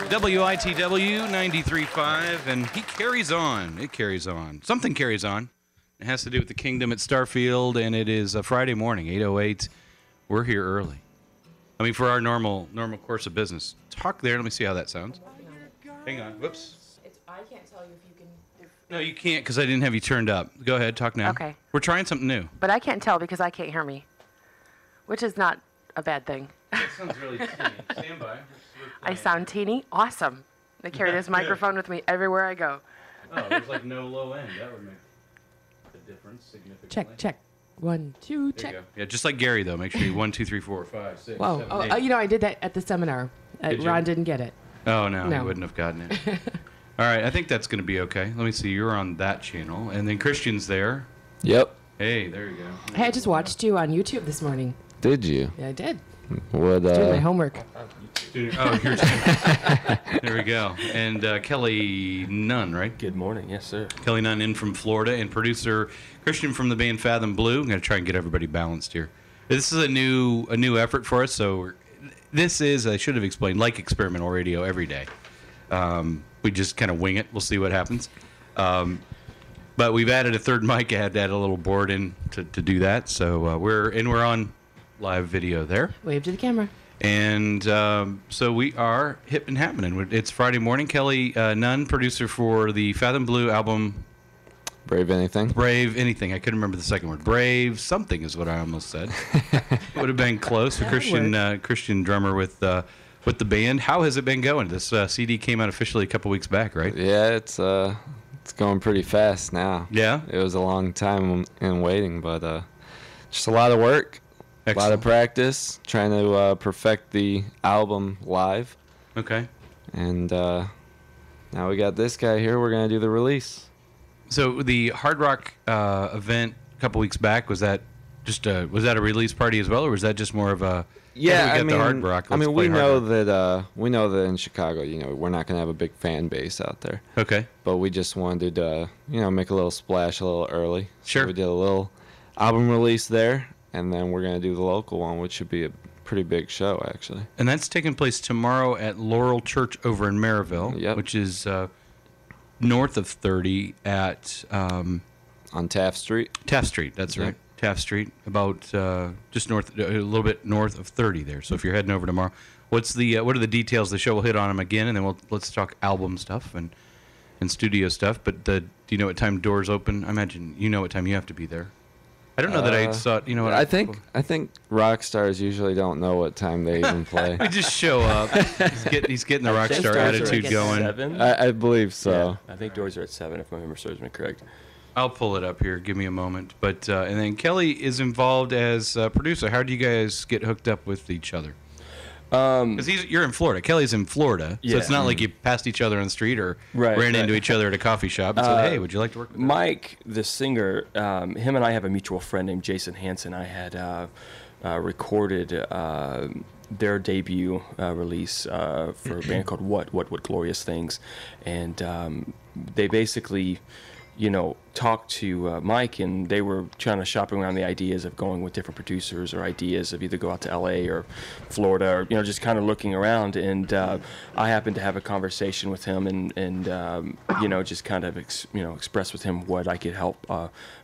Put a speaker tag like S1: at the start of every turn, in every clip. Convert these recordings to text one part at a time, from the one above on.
S1: WITW 93.5, and he carries on. It carries on. Something carries on. It has to do with the Kingdom at Starfield, and it is a Friday morning, 8:08. We're here early. I mean, for our normal course of business. Talk there. Let me see how that sounds. Hang on. Whoops.
S2: I can't tell you if you can.
S1: No, you can't because I didn't have you turned up. Go ahead. Talk now.
S2: Okay.
S1: We're trying something new.
S2: But I can't tell because I can't hear me, which is not a bad thing.
S1: That sounds really teeny. Stand by.
S2: I sound teeny. Awesome. I carry this microphone with me everywhere I go.
S1: Oh, there's like no low end. That would make a difference significantly.
S3: Check. 1, 2,
S1: There
S3: check.
S1: you go. Yeah, just like Gary, though. Make sure you 1, 2, 3, 4, 5, 6,
S3: Whoa.
S1: 7,
S3: Oh,
S1: 8.
S3: you know, I did that at the seminar.
S1: Did you?
S3: Ron didn't get it.
S1: Oh, no,
S3: No.
S1: he wouldn't have gotten it. All right, I think that's going to be okay. Let me see. You're on that channel. And then Christian's there.
S4: Yep.
S1: Hey, there you go.
S3: Hey, I just watched you on YouTube this morning.
S4: Did you?
S3: Yeah, I did.
S4: What?
S3: Doing my homework.
S1: Oh, here's there we go. And Kelly Nunn, right?
S5: Good morning. Yes, sir.
S1: Kelly Nunn in from Florida, and producer Christian from the band Fathom Blue. I'm going to try and get everybody balanced here. This is a new effort for us. So this is, I should have explained, like experimental radio every day. We just kind of wing it. We'll see what happens. But we've added a third mic. I had to add a little board in to do that. So we're on live video there.
S3: Wave to the camera.
S1: And so we are hip and happening. It's Friday morning. Kelly Nunn, producer for the Fathom Blue album.
S4: Brave anything?
S1: Brave anything. I couldn't remember the second word. Brave something is what I almost said. Would have been close. A Christian drummer with the band. How has it been going? This CD came out officially a couple weeks back, right?
S4: Yeah, it's going pretty fast now.
S1: Yeah?
S4: It was a long time in waiting, but just a lot of work.
S1: Excellent.
S4: A lot of practice, trying to perfect the album live.
S1: Okay.
S4: And now we got this guy here. We're going to do the release.
S1: So the Hard Rock event a couple weeks back, was that just a release party as well, or was that just more of a
S4: Yeah,
S1: we got the Hard Rock?
S4: I
S1: let's
S4: mean,
S1: play
S4: we
S1: Hard
S4: know
S1: Rock.
S4: that in Chicago, we're not going to have a big fan base out there.
S1: Okay.
S4: But we just wanted to, make a little splash a little early.
S1: Sure.
S4: So we did a little album release there, and then we're going to do the local one, which should be a pretty big show, actually.
S1: And that's taking place tomorrow at Laurel Church over in Maryville,
S4: Yep.
S1: which is north of 30 at
S4: on Taft Street.
S1: Taft Street. That's right. Taft Street, about just north, a little bit north of 30 there. So if you're heading over tomorrow, what are the details of the show? We'll hit on them again, and then let's talk album stuff and studio stuff. But do you know what time doors open? I imagine you know what time you have to be there. I don't know that I saw it. You know what?
S4: I think rock stars usually don't know what time they even play.
S1: We just show up. He's getting the rock star
S5: Doors are
S1: attitude
S5: at
S1: going.
S5: 7?
S4: I believe so.
S5: Yeah, I think doors are at 7 if my memory serves me correct.
S1: I'll pull it up here. Give me a moment. But and then Kelly is involved as a producer. How do you guys get hooked up with each other? Because you're in Florida. Kelly's in Florida, so it's not like you passed each other on the street or ran into each other at a coffee shop and said, "Hey, would you like to work with us?"
S5: Mike, the singer, him and I have a mutual friend named Jason Hansen. I had recorded their debut release for a band called What Glorious Things, and they basically, talked to Mike, and they were trying to shopping around the ideas of going with different producers or ideas of either go out to LA or Florida or just kind of looking around. And I happened to have a conversation with him and just kind of express with him what I could help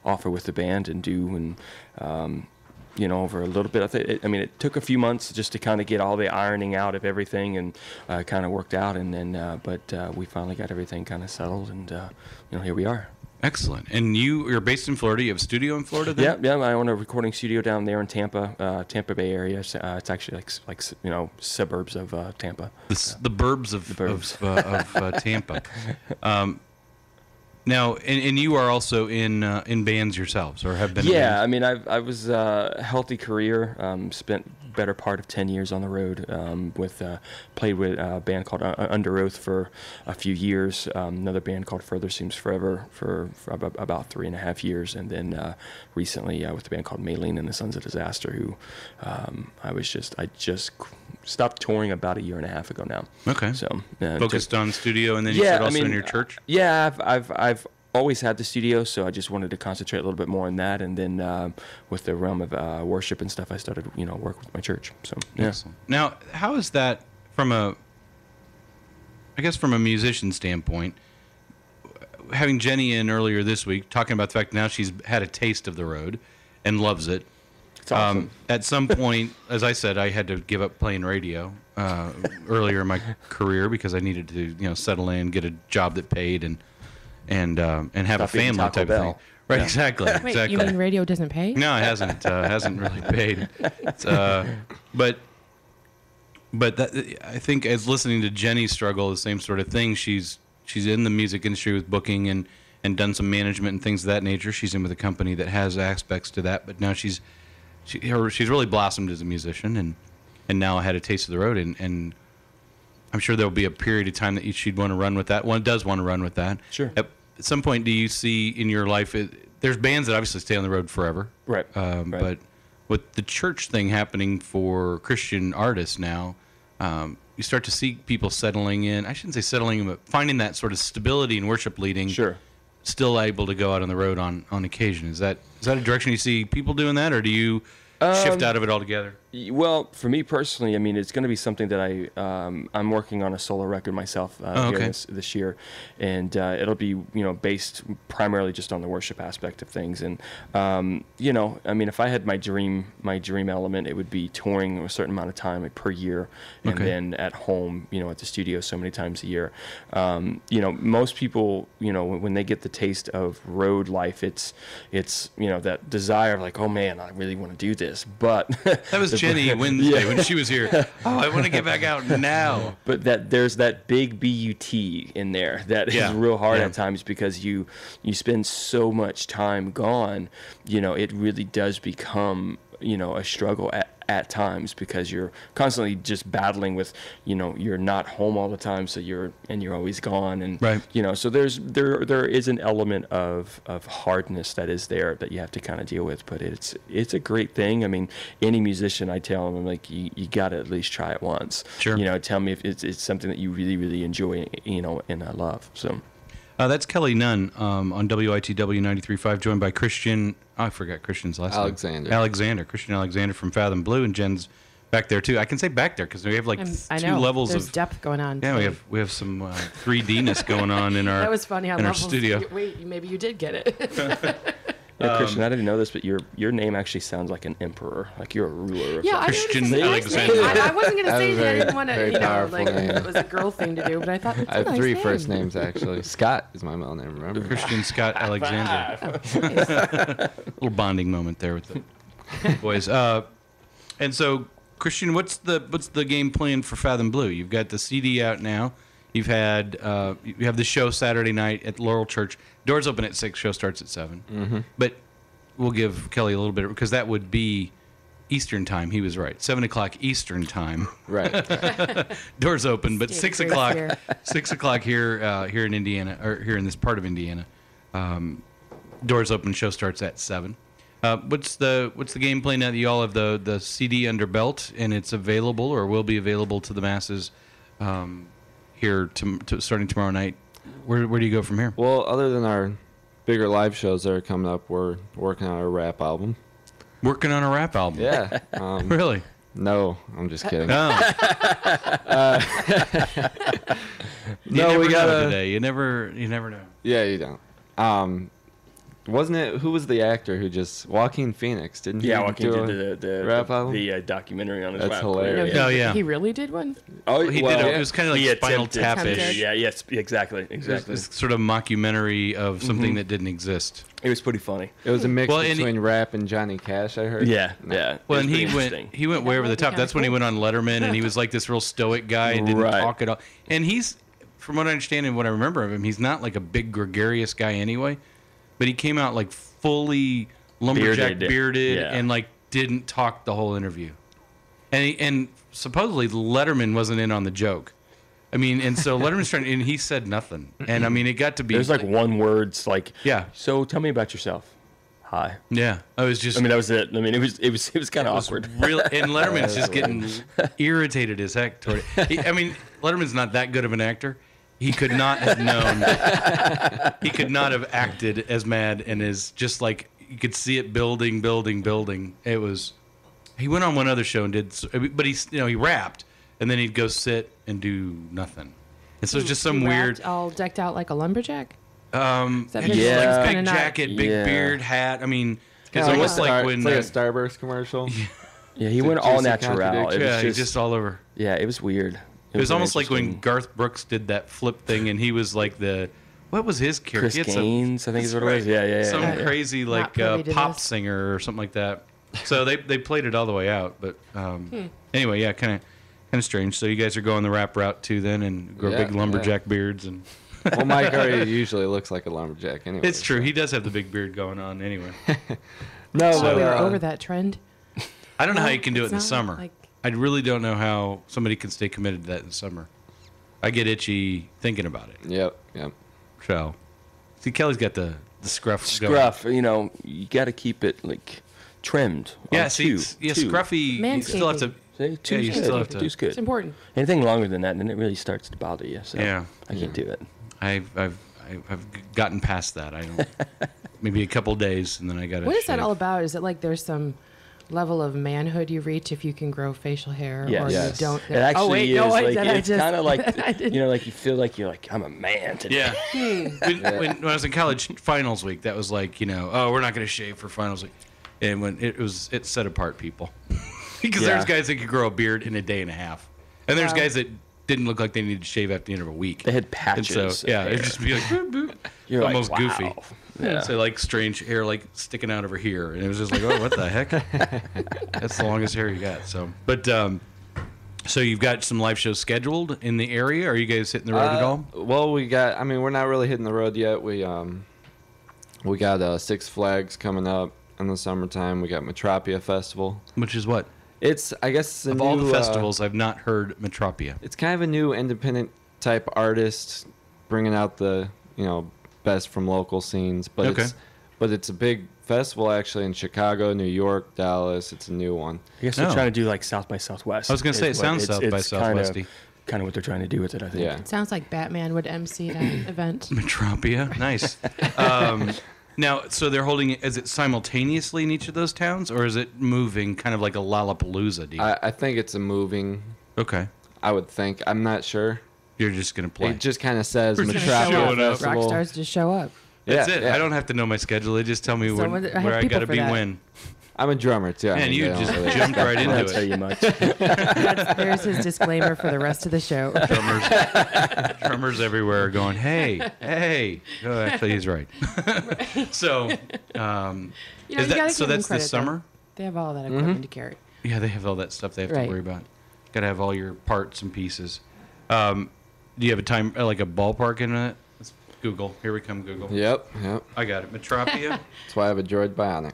S5: offer with the band and do. And over a little bit. It took a few months just to kind of get all the ironing out of everything, and kind of worked out. And then, but we finally got everything kind of settled, and here we are.
S1: Excellent. And you're based in Florida. You have a studio in Florida then?
S5: Yeah. I own a recording studio down there in Tampa, Tampa Bay area. It's actually like suburbs of Tampa.
S1: The burbs of Tampa. Now, and you are also in bands yourselves, or have been?
S5: Yeah, I was a healthy career. Spent better part of 10 years on the road. Played with a band called UnderOath for a few years. Another band called Further Seems Forever for about 3.5 years, and then recently with a band called Maylene and the Sons of Disaster, who I just stopped touring about 1.5 years ago now.
S1: Okay.
S5: So
S1: focused on studio, and then you said also in your church.
S5: Yeah, I've always had the studio, so I just wanted to concentrate a little bit more on that. And then with the realm of worship and stuff, I started work with my church. So yeah.
S1: Excellent. Now, how is that from a I guess from a musician standpoint, having Jenny in earlier this week, talking about the fact now she's had a taste of the road and loves it.
S5: It's awesome.
S1: At some point, as I said, I had to give up playing radio earlier in my career because I needed to, settle in, get a job that paid, and have a
S5: Stop eating
S1: family
S5: Taco
S1: type of
S5: Bell.
S1: thing. Right,
S5: Yeah.
S1: exactly.
S3: Wait,
S1: exactly.
S3: you mean radio doesn't pay?
S1: No, it hasn't really paid. But that, I think as listening to Jenny struggle, the same sort of thing. She's in the music industry with booking and done some management and things of that nature. She's in with a company that has aspects to that, but now she's really blossomed as a musician and now had a taste of the road, and I'm sure there'll be a period of time that she'd want to run with that. One does want to run with that.
S5: Sure.
S1: At some point, do you see in your life, there's bands that obviously stay on the road forever.
S5: Right.
S1: But
S5: Right.
S1: with the church thing happening for Christian artists now, you start to see people settling in. I shouldn't say settling in, but finding that sort of stability in worship leading.
S5: Sure.
S1: Still able to go out on the road on occasion. Is that a direction you see people doing that, or do you shift out of it altogether?
S5: Well, for me personally, I mean, it's going to be something that I'm working on a solo record myself here this year, and it'll be based primarily just on the worship aspect of things. And I mean, if I had my dream element, it would be touring a certain amount of time per year, and then at home, at the studio so many times a year. Most people, when they get the taste of road life, it's that desire of like, oh man, I really want to do this, but
S1: That was Jenny Wednesday when she was here. Oh, I want to get back out now.
S5: But there's that big BUT in there that is real hard at times because you spend so much time gone. It really does become a struggle at times because you're constantly just battling with you're not home all the time, so you're always gone, and
S1: right.
S5: So there is an element of hardness that is there that you have to kind of deal with, but it's a great thing. I mean, any musician, I tell them, I'm like, you got to at least try it once.
S1: Sure.
S5: Tell me if it's something that you really really enjoy, and I love. So
S1: that's Kelly Nunn on WITW 93.5, joined by Christian. I forgot Christian's last name. Christian Alexander from Fathom Blue, and Jen's back there too. I can say back there because we have two levels
S3: There's
S1: of
S3: depth going on.
S1: Yeah, we have some 3D-ness going on in our
S3: that was funny.
S1: in our studio.
S3: Wait, maybe you did get it.
S5: Christian, I didn't know this, but your name actually sounds like an emperor, like you're a ruler. Or
S3: Yeah,
S1: Christian
S3: I
S1: Alexander.
S3: I wasn't going to say that. I didn't want
S4: very
S3: to,
S4: powerful
S3: like
S4: name.
S3: it was a girl thing to do, but I thought that's
S4: I have
S3: a nice
S4: three
S3: name.
S4: first names actually. Scott is my middle name. Remember?
S1: Christian Scott Alexander.
S3: Oh, nice.
S1: Little bonding moment there with the boys. And so, Christian, what's the game plan for Fathom Blue? You've got the CD out now. You have the show Saturday night at Laurel Church. Doors open at 6. Show starts at 7.
S4: Mm-hmm.
S1: But we'll give Kelly a little bit because that would be Eastern time. He was right. 7:00 Eastern time.
S4: Right.
S1: Doors open, but
S3: Stay
S1: 6:00.
S3: here.
S1: 6:00 here in Indiana, or here in this part of Indiana. Doors open. Show starts at 7. What's the game plan now that you all have the CD under belt and it's available or will be available to the masses here starting tomorrow night? Where do you go from here?
S4: Well, other than our bigger live shows that are coming up, we're working on a rap album.
S1: Working on a rap album.
S4: Yeah.
S1: Really?
S4: No, I'm just kidding.
S1: No.
S4: No, we
S1: know
S4: gotta.
S1: today. You never know.
S4: Yeah, you don't. Wasn't it? Who was the actor who just Joaquin Phoenix? Didn't he?
S5: Joaquin
S4: do
S5: did the
S4: rap album?
S5: the documentary on his
S4: That's
S5: rap
S4: hilarious.
S3: No,
S1: Oh, yeah.
S3: He really did one?
S5: Oh,
S1: He
S5: well,
S1: did. It was kind of
S5: he
S1: like Spinal
S5: attempted.
S1: Tap-ish.
S5: Yeah, yes, exactly.
S1: This sort of mockumentary of something that didn't exist.
S5: It was pretty funny.
S4: It was a mix
S1: Well, and
S4: between rap and Johnny Cash. I heard.
S5: Yeah, yeah.
S1: Well,
S5: It
S1: and
S5: was
S1: he
S5: pretty
S1: went
S5: interesting.
S1: way over the
S3: might be
S1: top.
S3: kinda
S1: That's when he
S3: cool.
S1: went on Letterman, and he was like this real stoic guy and didn't
S5: Right.
S1: talk at all. And he's, from what I understand and what I remember of him, he's not like a big gregarious guy anyway. But he came out like fully lumberjack bearded
S5: yeah.
S1: and like didn't talk the whole interview. And supposedly Letterman wasn't in on the joke. I mean, and so Letterman's trying, and he said nothing. And I mean, it got to be.
S5: There's like one word's like,
S1: Yeah.
S5: So tell me about yourself. Hi.
S1: Yeah, I was just.
S5: I mean, that was it. I mean, it was kind of awkward.
S1: Real, and Letterman's just getting irritated as heck toward it. I mean, Letterman's not that good of an actor. He could not have known. He could not have acted as mad and as just like you could see it building. It was. He went on one other show and did, but he rapped and then he'd go sit and do nothing. And so it's just some
S3: He
S1: weird.
S3: wrapped all decked out like a lumberjack.
S1: That
S3: that
S1: just
S3: makes
S1: like
S5: sense?
S1: big
S3: Kinda not-
S1: jacket, big
S5: Yeah.
S1: beard, hat. I mean, it's
S4: Kinda
S1: almost
S4: a
S1: like when
S4: it's like a Starburst commercial.
S5: Yeah, he
S4: It's a
S5: went all
S4: juicy
S5: natural.
S4: contradiction.
S5: It
S1: yeah,
S5: was
S1: he's just all over.
S5: yeah, it was weird.
S1: It was
S5: very
S1: almost like when
S5: interesting.
S1: Garth Brooks did that flip thing, and he was like what was his character?
S5: Chris
S1: He had some-
S5: Gaines, I think is what it was.
S1: Right.
S5: Yeah.
S1: Some
S3: Yeah.
S1: crazy
S3: Not
S1: like
S3: privy to
S1: pop
S3: this.
S1: singer or something like that. So they played it all the way out. But anyway, yeah, kind of strange. So you guys are going the rap route too, then, and grow
S4: Yeah,
S1: big lumberjack beards and.
S4: Well, Mike already usually looks like a lumberjack anyway.
S1: It's true. He does have the big beard going on anyway.
S4: No,
S3: So
S4: but,
S3: we were over that trend.
S1: I don't know how
S3: No,
S1: you can do it in
S3: it's
S1: the
S3: not,
S1: summer.
S3: like-
S1: I really don't know how somebody can stay committed to that in the summer. I get itchy thinking about it.
S4: Yep.
S1: So, see, Kelly's got the scruff. going.
S5: Scruff, you got to keep it like trimmed.
S1: Yeah,
S5: on
S1: see,
S5: two,
S1: scruffy. You still have to.
S3: Manscaping.
S5: See, two's
S1: Yeah, you
S5: good.
S1: still have to-
S5: Two's good.
S3: It's important.
S5: Anything longer than that, then it really starts to bother you. So
S1: Yeah.
S5: I can't do it.
S1: I've gotten past that. I don't. Maybe a couple days, and then I got to.
S3: What is that all about? Is it like there's some level of manhood you reach if you can grow facial hair,
S5: Yes.
S3: or
S4: Yes.
S3: you don't?
S5: It actually
S3: oh wait,
S5: is
S3: no,
S5: like
S3: I
S5: it's
S3: just-
S5: kind of like
S3: I didn't-
S5: like you feel like you're like I'm a man today.
S1: Yeah. When I was in college, finals week, that was like, oh, we're not going to shave for finals week, and when it set apart people, because there's
S5: Yeah.
S1: guys that could grow a beard in a day and a half, and there's
S3: Wow.
S1: guys that didn't look like they needed to shave at the end of a week.
S5: They had
S1: And
S5: patches.
S1: so, yeah,
S5: of
S1: it'd
S5: hair.
S1: just be like, boop, boop.
S5: You're like,
S1: almost
S5: wow.
S1: goofy.
S5: Yeah.
S1: So like strange hair like sticking out over here, and it was just like, oh, what the heck? That's the longest hair you got. So, but so you've got some live shows scheduled in the area. Are you guys hitting the road at all?
S4: Well, we're not really hitting the road yet. We got Six Flags coming up in the summertime. We got Metropia Festival.
S1: Which is what?
S4: I guess it's a
S1: Of
S4: new,
S1: all the festivals, I've not heard Metropia.
S4: it's kind of a new independent type artist bringing out the best from local scenes. But
S1: Okay.
S4: it's a big festival actually in Chicago, New York, Dallas. It's a new one.
S5: I guess they're
S1: Oh.
S5: trying to do like South by Southwest.
S1: I was gonna say,
S5: is
S1: it
S5: what-
S1: sounds South by Southwesty.
S5: Kind of what they're trying to do with it, I think.
S4: Yeah.
S3: It sounds like Batman would MC that event.
S1: Metropia, nice. Now, so they're holding it. Is it simultaneously in each of those towns, or is it moving, kind of like a Lollapalooza deal?
S4: I think it's a moving.
S1: Okay,
S4: I would think. I'm not sure.
S1: you're just gonna play.
S4: It just kind of says
S1: We're just
S4: Metropia
S1: showing up.
S4: Festival.
S3: Rock stars just show up.
S1: That's
S4: Yeah,
S1: it.
S4: yeah.
S1: I don't have to know my schedule. They just tell me
S3: So
S1: when,
S3: I have
S1: where I
S3: people
S1: gotta
S3: for
S1: be
S3: that.
S1: when.
S4: I'm a drummer too.
S1: Man, you
S4: they don't
S1: just
S4: really-
S1: jumped right into
S5: I'll tell
S1: it.
S5: you much.
S3: There's his disclaimer for the rest of the show.
S1: Drummers everywhere are going, hey. Oh, actually, he's right. So,
S3: You know,
S1: is
S3: you gotta
S1: that so?
S3: give them
S1: That's this
S3: credit, though.
S1: summer.
S3: They have all that equipment to carry.
S1: Yeah, they have all that stuff they have to
S3: Right.
S1: worry about. Got to have all your parts and pieces. Do you have a time, like a ballpark in it? Let's Google. Here we come, Google.
S4: Yep.
S1: I got it. Metropia.
S4: That's why I have a Droid Bionic.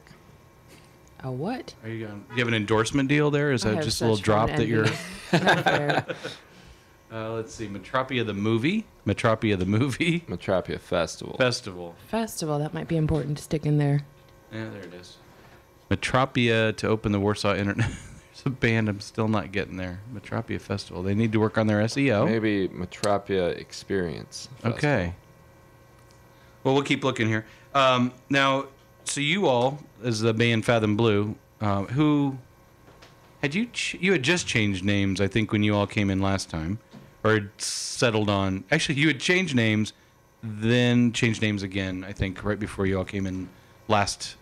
S3: A what?
S1: Are you going? Do you have an endorsement deal there? Is
S3: I
S1: that
S3: have
S1: just a little
S3: such
S1: drop
S3: fun
S1: that you're?
S3: envy. Not fair.
S1: Let's see. Metropia the movie. Metropia the movie
S4: Metropia Festival.
S1: festival.
S3: Festival, that might be important to stick in there.
S1: Yeah, there it is. Metropia to open the Warsaw Internet. There's a band I'm still not getting there. Metropia Festival. They need to work on their SEO.
S4: Maybe Metropia Experience. Festival.
S1: Okay. Well, we'll keep looking here. Now, so you all, as the band Fathom Blue, who had you had just changed names, I think, when you all came in last time, or had settled on. Actually, you had changed names, then changed names again. I think right before you all came in last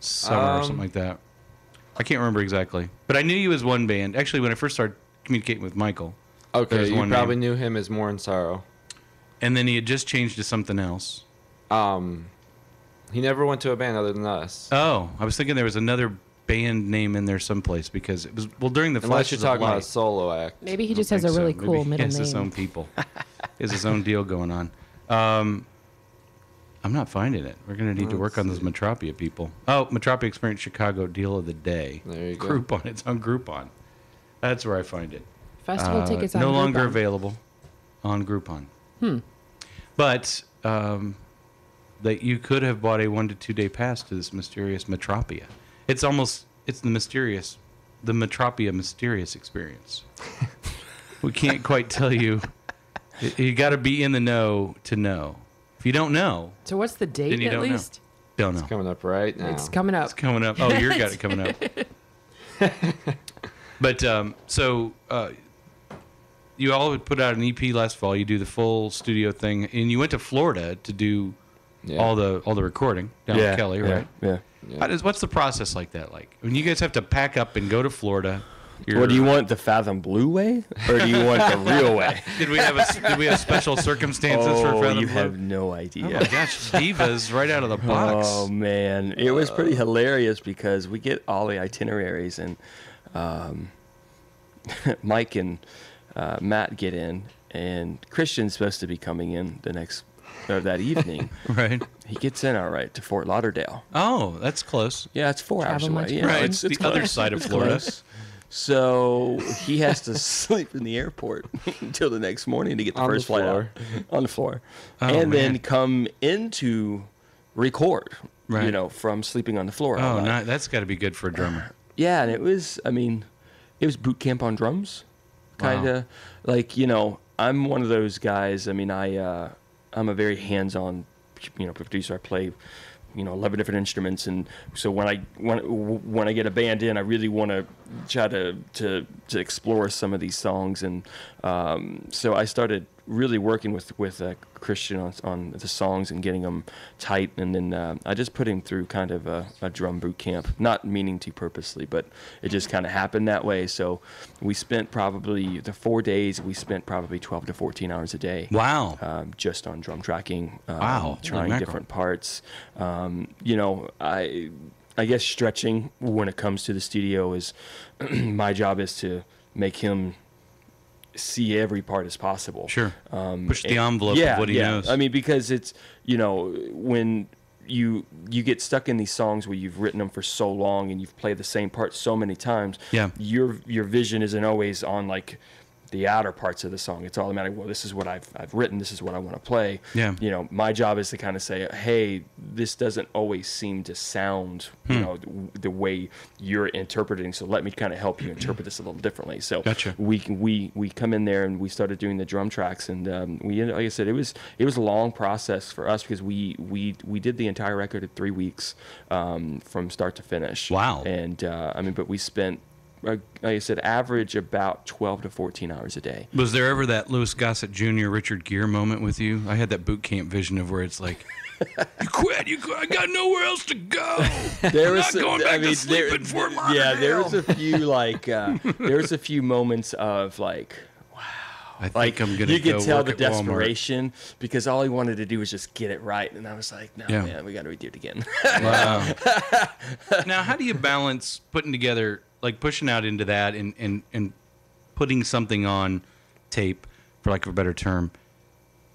S1: summer or something like that. I can't remember exactly, but I knew you as one band. Actually, when I first started communicating with Michael,
S4: Okay,
S1: There's
S4: you
S1: one
S4: probably
S1: name.
S4: knew him as More in Sorrow.
S1: and then he had just changed to something else.
S4: He never went to a band other than us.
S1: Oh, I was thinking there was another band name in there someplace because it was during the
S4: Unless you're
S1: Flashes
S4: talking
S1: of
S4: about a
S1: Light.
S4: solo act.
S3: Maybe he
S1: I
S3: just
S1: don't
S3: has a
S1: think
S3: really
S1: so.
S3: cool
S1: Maybe
S3: middle
S1: he has his own
S3: name.
S1: people. He has his own deal going on. I'm not finding it. We're gonna need to work on those Metropia people. Oh, Metropia Experience Chicago Deal of the Day.
S4: There you go.
S1: Groupon. It's on Groupon. That's where I find it.
S3: Festival tickets on
S1: no longer
S3: Groupon.
S1: available on Groupon. But that you could have bought a 1 to 2 day pass to this mysterious Metropia. It's the Metropia mysterious experience. We can't quite tell you. You got to be in the know to know. If you don't know,
S3: So what's the
S1: then
S3: date
S1: you
S3: at
S1: don't
S3: least?
S1: know. Don't know.
S4: It's coming up right now.
S3: It's coming up.
S1: It's coming up. Oh, you got it coming up. But you all put out an EP last fall. You do the full studio thing, and you went to Florida to do all the recording down with Kelly, right?
S5: Yeah.
S1: What's the process like that? Like when you guys have to pack up and go to Florida.
S5: Well, do you want the Fathom Blue way, or do you want the real way?
S1: Did we have special circumstances for Fathom
S5: you
S1: Blue?
S5: have no idea.
S1: Oh my gosh, divas right out of the box.
S5: Oh man, it was pretty hilarious because we get all the itineraries, and Mike and Matt get in, and Christian's supposed to be coming in the next that evening.
S1: Right.
S5: He gets in all right to Fort Lauderdale.
S1: Oh, that's close.
S5: Yeah, it's 4 hours
S3: Travel
S5: away.
S3: much
S5: You know,
S1: Right,
S5: it's
S1: the other
S5: close.
S1: side of
S5: It's
S1: Florida.
S5: close. So he has to sleep in the airport until the next morning to get the
S4: On the
S5: first flight out
S4: floor.
S5: on the floor,
S1: Oh,
S5: and then
S1: man.
S5: come into record.
S1: Right.
S5: You know, from sleeping on the floor. all
S1: Oh,
S5: night.
S1: that's got to be good for a drummer.
S5: Yeah, and it was. I mean, it was boot camp on drums, kind of. Like, you know, I'm one of those guys. I mean, I'm a very hands-on, producer. I play, 11 different instruments, and so when I get a band in, I really want to try to explore some of these songs, and so I started really working with Christian on the songs and getting them tight, and then I just put him through kind of a drum boot camp, not meaning to purposely, but it just kind of happened that way. So we spent probably the 4 days, we spent probably 12 to 14 hours a day.
S1: Wow.
S5: Just on drum tracking,
S1: Wow, holy
S5: trying
S1: mackerel.
S5: different parts. I guess stretching when it comes to the studio is my job is to make him see every part as possible.
S1: Sure. Push the envelope of what he knows.
S5: I mean, because it's, when you get stuck in these songs where you've written them for so long and you've played the same part so many times, your vision isn't always on like the outer parts of the song. It's automatic. Well, this is what I've written. This is what I want to play.
S1: Yeah.
S5: My job is to kind of say, hey, this doesn't always seem to sound, the way you're interpreting. So let me kind of help you interpret this a little differently. So
S1: Gotcha.
S5: we come in there and we started doing the drum tracks, and like I said, it was a long process for us because we did the entire record in 3 weeks, from start to finish.
S1: Wow.
S5: And but we spent, like I said, average about 12 to 14 hours a day.
S1: Was there ever that Louis Gossett Jr., Richard Gere moment with you? I had that boot camp vision of where it's like, you quit. I got nowhere else to go.
S5: There
S1: I'm
S5: was,
S1: not going back to sleep in Fort Lauderdale.
S5: yeah, there was a few there was a few moments of like,
S1: I think I'm going to
S5: you
S1: go
S5: could tell
S1: work
S5: the
S1: at Walmart.
S5: desperation because all he wanted to do was just get it right, and I was like, no,
S1: Yeah.
S5: man, we got to redo it again.
S1: Wow. Now, how do you balance putting together, like pushing out into that and putting something on tape, for lack of a better term,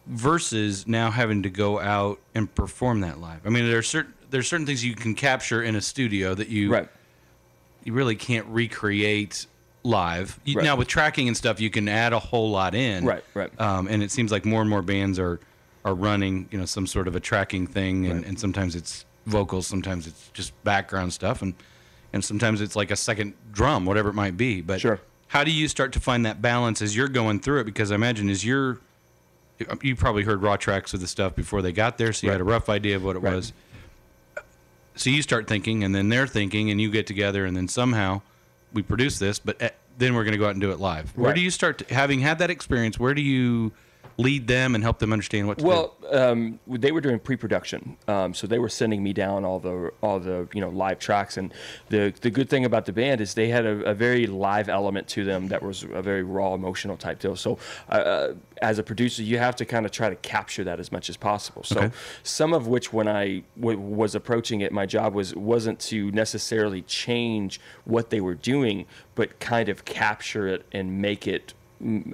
S1: versus now having to go out and perform that live? I mean, there's certain things you can capture in a studio that you
S5: Right.
S1: you really can't recreate live.
S5: Right.
S1: Now with tracking and stuff, you can add a whole lot in.
S5: Right.
S1: And it seems like more and more bands are running, some sort of a tracking thing, and sometimes it's vocals, sometimes it's just background stuff, and sometimes it's like a second drum, whatever it might be. But
S5: Sure.
S1: how do you start to find that balance as you're going through it? Because I imagine you probably heard raw tracks of the stuff before they got there, so you had a rough idea of what it was. So you start thinking, and then they're thinking, and you get together, and then somehow we produce this, but then we're going to go out and do it live. Where
S5: Right.
S1: do you start, having had that experience, where do you lead them and help them understand what to do?
S5: Well, they were doing pre-production, so they were sending me down all the live tracks, and the good thing about the band is they had a very live element to them that was a very raw, emotional type deal. So as a producer, you have to kind of try to capture that as much as possible. So some of which, when I was approaching it, my job wasn't to necessarily change what they were doing, but kind of capture it and make it,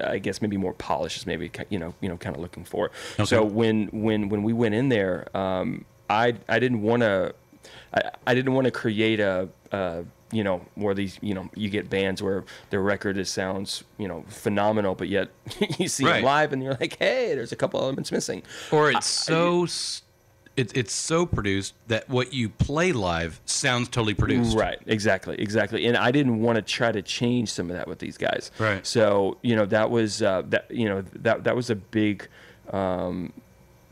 S5: I guess, maybe more polished is maybe kind of looking for.
S1: Okay.
S5: So when we went in there, I didn't want to create a where these you get bands where their record sounds phenomenal, but yet you see them live and you're like, hey, there's a couple elements missing.
S1: Or it's it's so produced that what you play live sounds totally produced.
S5: Right, exactly. And I didn't want to try to change some of that with these guys.
S1: Right.
S5: So that was that was a big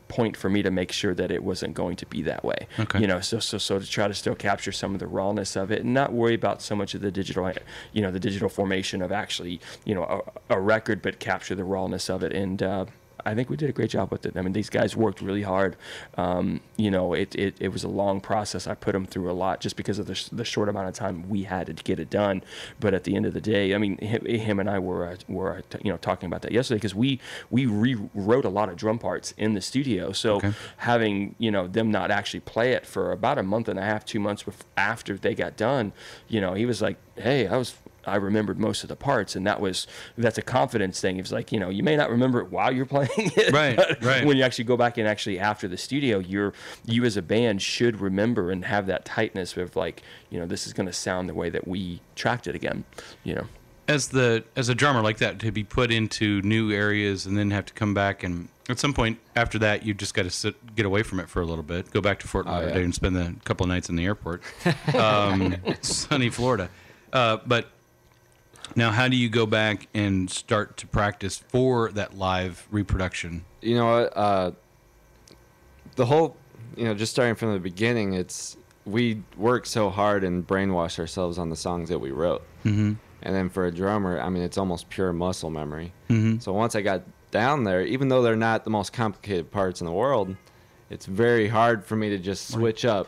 S5: point for me to make sure that it wasn't going to be that way.
S1: Okay.
S5: You know, so to try to still capture some of the rawness of it and not worry about so much of the digital, you know, the digital formation of actually, you know, a record, but capture the rawness of it. And I think we did a great job with it. I mean, these guys worked really hard. You know, it was a long process. I put them through a lot just because of the short amount of time we had to get it done. But at the end of the day, I mean, him and I were you know, talking about that yesterday, because we rewrote a lot of drum parts in the studio. So having, you know, them not actually play it for about a month and a half, 2 months after they got done, you know, he was like, hey, I remembered most of the parts, and that's a confidence thing. It's like, you know, you may not remember it while you're playing it, but when you actually go back and actually after the studio, you as a band should remember and have that tightness of like, you know, this is going to sound the way that we tracked it again, you know.
S1: As a drummer like that, to be put into new areas and then have to come back, and at some point after that, you just got to get away from it for a little bit, go back to Fort Lauderdale and spend a couple of nights in the airport, sunny Florida, but. Now, how do you go back and start to practice for that live reproduction?
S4: You know what? The whole, you know, just starting from the beginning, we worked so hard and brainwashed ourselves on the songs that we wrote. Mm-hmm. And then for a drummer, I mean, it's almost pure muscle memory. Mm-hmm. So once I got down there, even though they're not the most complicated parts in the world, it's very hard for me to just switch up.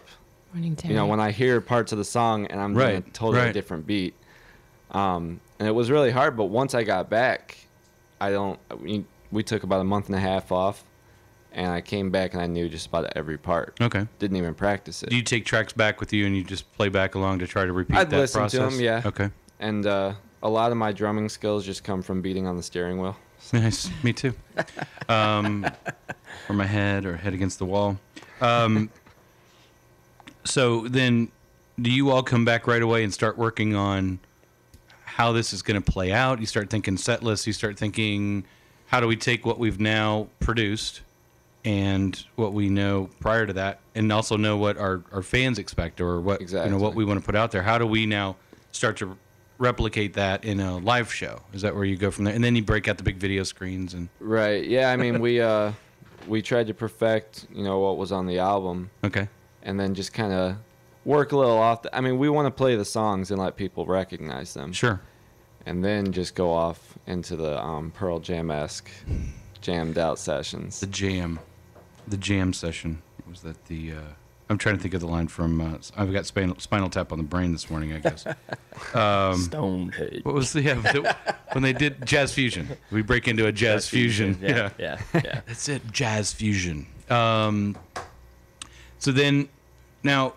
S3: Morning, Terry.
S4: You know, when I hear parts of the song and I'm doing a totally different beat. And it was really hard, but once I got back, we took about a month and a half off, and I came back and I knew just about every part.
S1: Okay.
S4: Didn't even practice it.
S1: Do you take tracks back with you and you just play back along to try to repeat
S4: I'd
S1: that
S4: listen
S1: process?
S4: to them, yeah.
S1: Okay.
S4: And a lot of my drumming skills just come from beating on the steering wheel.
S1: Nice. Me too. Or my head against the wall. So then, do you all come back right away and start working on how this is going to play out? You start thinking set lists. You start thinking, how do we take what we've now produced and what we know prior to that, and also know what our fans expect, or what you know, what we want to put out there? How do we now start to replicate that in a live show? Is that where you go from there? And then you break out the big video screens and
S4: Right. Yeah. I mean, we tried to perfect, you know, what was on the album.
S1: Okay.
S4: And then just kind of work a little off. I mean, we want to play the songs and let people recognize them.
S1: Sure.
S4: And then just go off into the Pearl Jam-esque jammed out sessions.
S1: The jam session. Was that the? I'm trying to think of the line from. I've got Spinal Tap on the Brain this morning, I guess.
S5: Stonehead.
S1: What was when they did jazz fusion? We break into a jazz fusion.
S5: Yeah.
S1: That's it, jazz fusion. So then, now,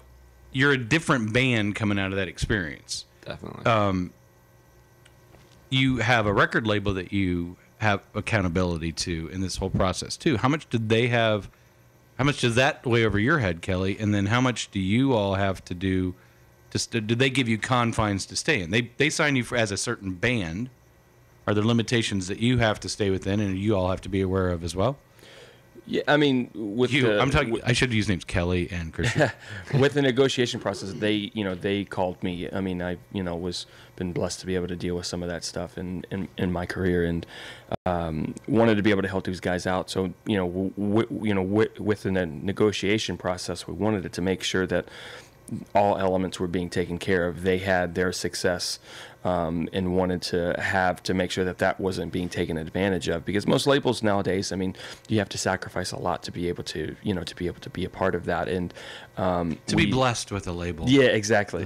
S1: you're a different band coming out of that experience.
S4: Definitely.
S1: You have a record label that you have accountability to in this whole process too. How much did they have? How much does that weigh over your head, Kelly? And then how much do you all have to do? Do they give you confines to stay in? They sign you as a certain band. Are there limitations that you have to stay within, and you all have to be aware of as well?
S5: Yeah, I mean, with
S1: I'm talking. I should use names Kelly and Christian.
S5: With the negotiation process, they called me. I mean, I was been blessed to be able to deal with some of that stuff in my career, and wanted to be able to help these guys out. So within the negotiation process, we wanted it to make sure that all elements were being taken care of. They had their success, and wanted to make sure that wasn't being taken advantage of, because most labels nowadays, I mean, you have to sacrifice a lot to be able to be a part of that, and
S1: to be blessed with a label.
S5: Yeah, exactly.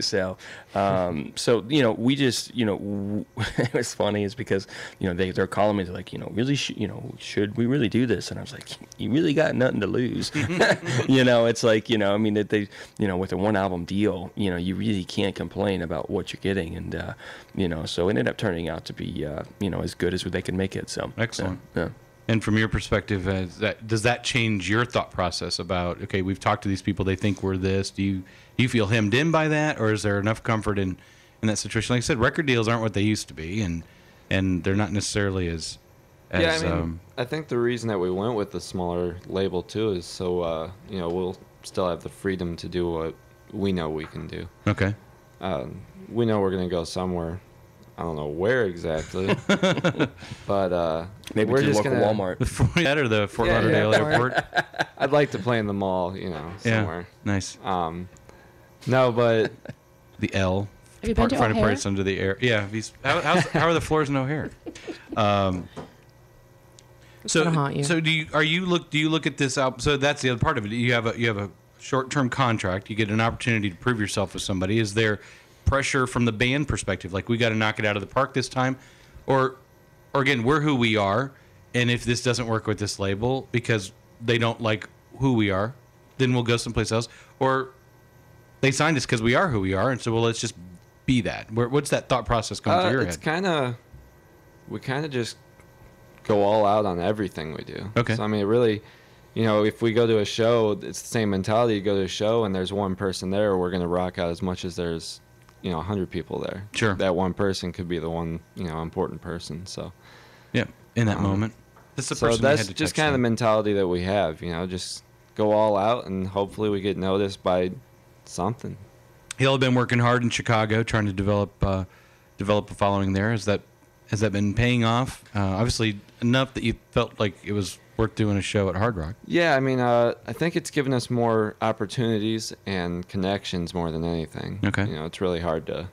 S5: So we just it was funny is because they're calling me, they're like, really should we really do this? And I was like, you really got nothing to lose. It's like, I mean, that they with a one album deal, you really can't complain about what you're getting. And so it ended up turning out to be as good as they could make it. So
S1: excellent.
S5: Yeah.
S1: And from your perspective, does that change your thought process about, okay, we've talked to these people, they think we're this. Do you feel hemmed in by that, or is there enough comfort in that situation? Like I said, record deals aren't what they used to be, and they're not necessarily as
S4: yeah, I mean, I think the reason that we went with the smaller label too is so we'll still have the freedom to do what we know we can do.
S1: Okay.
S4: We know we're going to go somewhere I don't know where exactly, but
S5: Maybe
S4: we're
S5: to the
S4: just
S5: local
S4: gonna.
S5: Walmart.
S1: That or the Fort
S4: Yeah,
S1: Lauderdale
S3: yeah.
S1: Airport.
S4: I'd like to play in the mall, somewhere.
S1: Nice.
S4: No, but
S1: The L.
S3: Have you been to
S1: Find a
S3: O'Hare?
S1: place under the air. Yeah. How are the floors in O'Hare? So,
S3: gonna haunt you.
S1: so do you look at this album? So that's the other part of it. You have a short-term contract. You get an opportunity to prove yourself with somebody. Is there pressure from the band perspective? Like, we got to knock it out of the park this time, or again, we're who we are, and if this doesn't work with this label because they don't like who we are, then we'll go someplace else. Or they signed us because we are who we are, and so, well, let's just be that. What's that thought process going through your head?
S4: We kind of just go all out on everything we do.
S1: Okay.
S4: So, I mean, it really, if we go to a show, it's the same mentality. You go to a show and there's one person there, we're going to rock out as much as there's, 100 people there.
S1: Sure.
S4: That one person could be the one, important person. So,
S1: Yeah, in that moment. That's the
S4: so
S1: person we
S4: that's
S1: had to
S4: just
S1: touch
S4: kind of the
S1: on.
S4: mentality that we have, just go all out and hopefully we get noticed by something.
S1: Y'all have been working hard in Chicago, trying to develop a following there. Has that been paying off? Obviously, enough that you felt like it was worth doing a show at Hard Rock.
S4: Yeah, I mean, I think it's given us more opportunities and connections more than anything.
S1: Okay.
S4: It's really hard to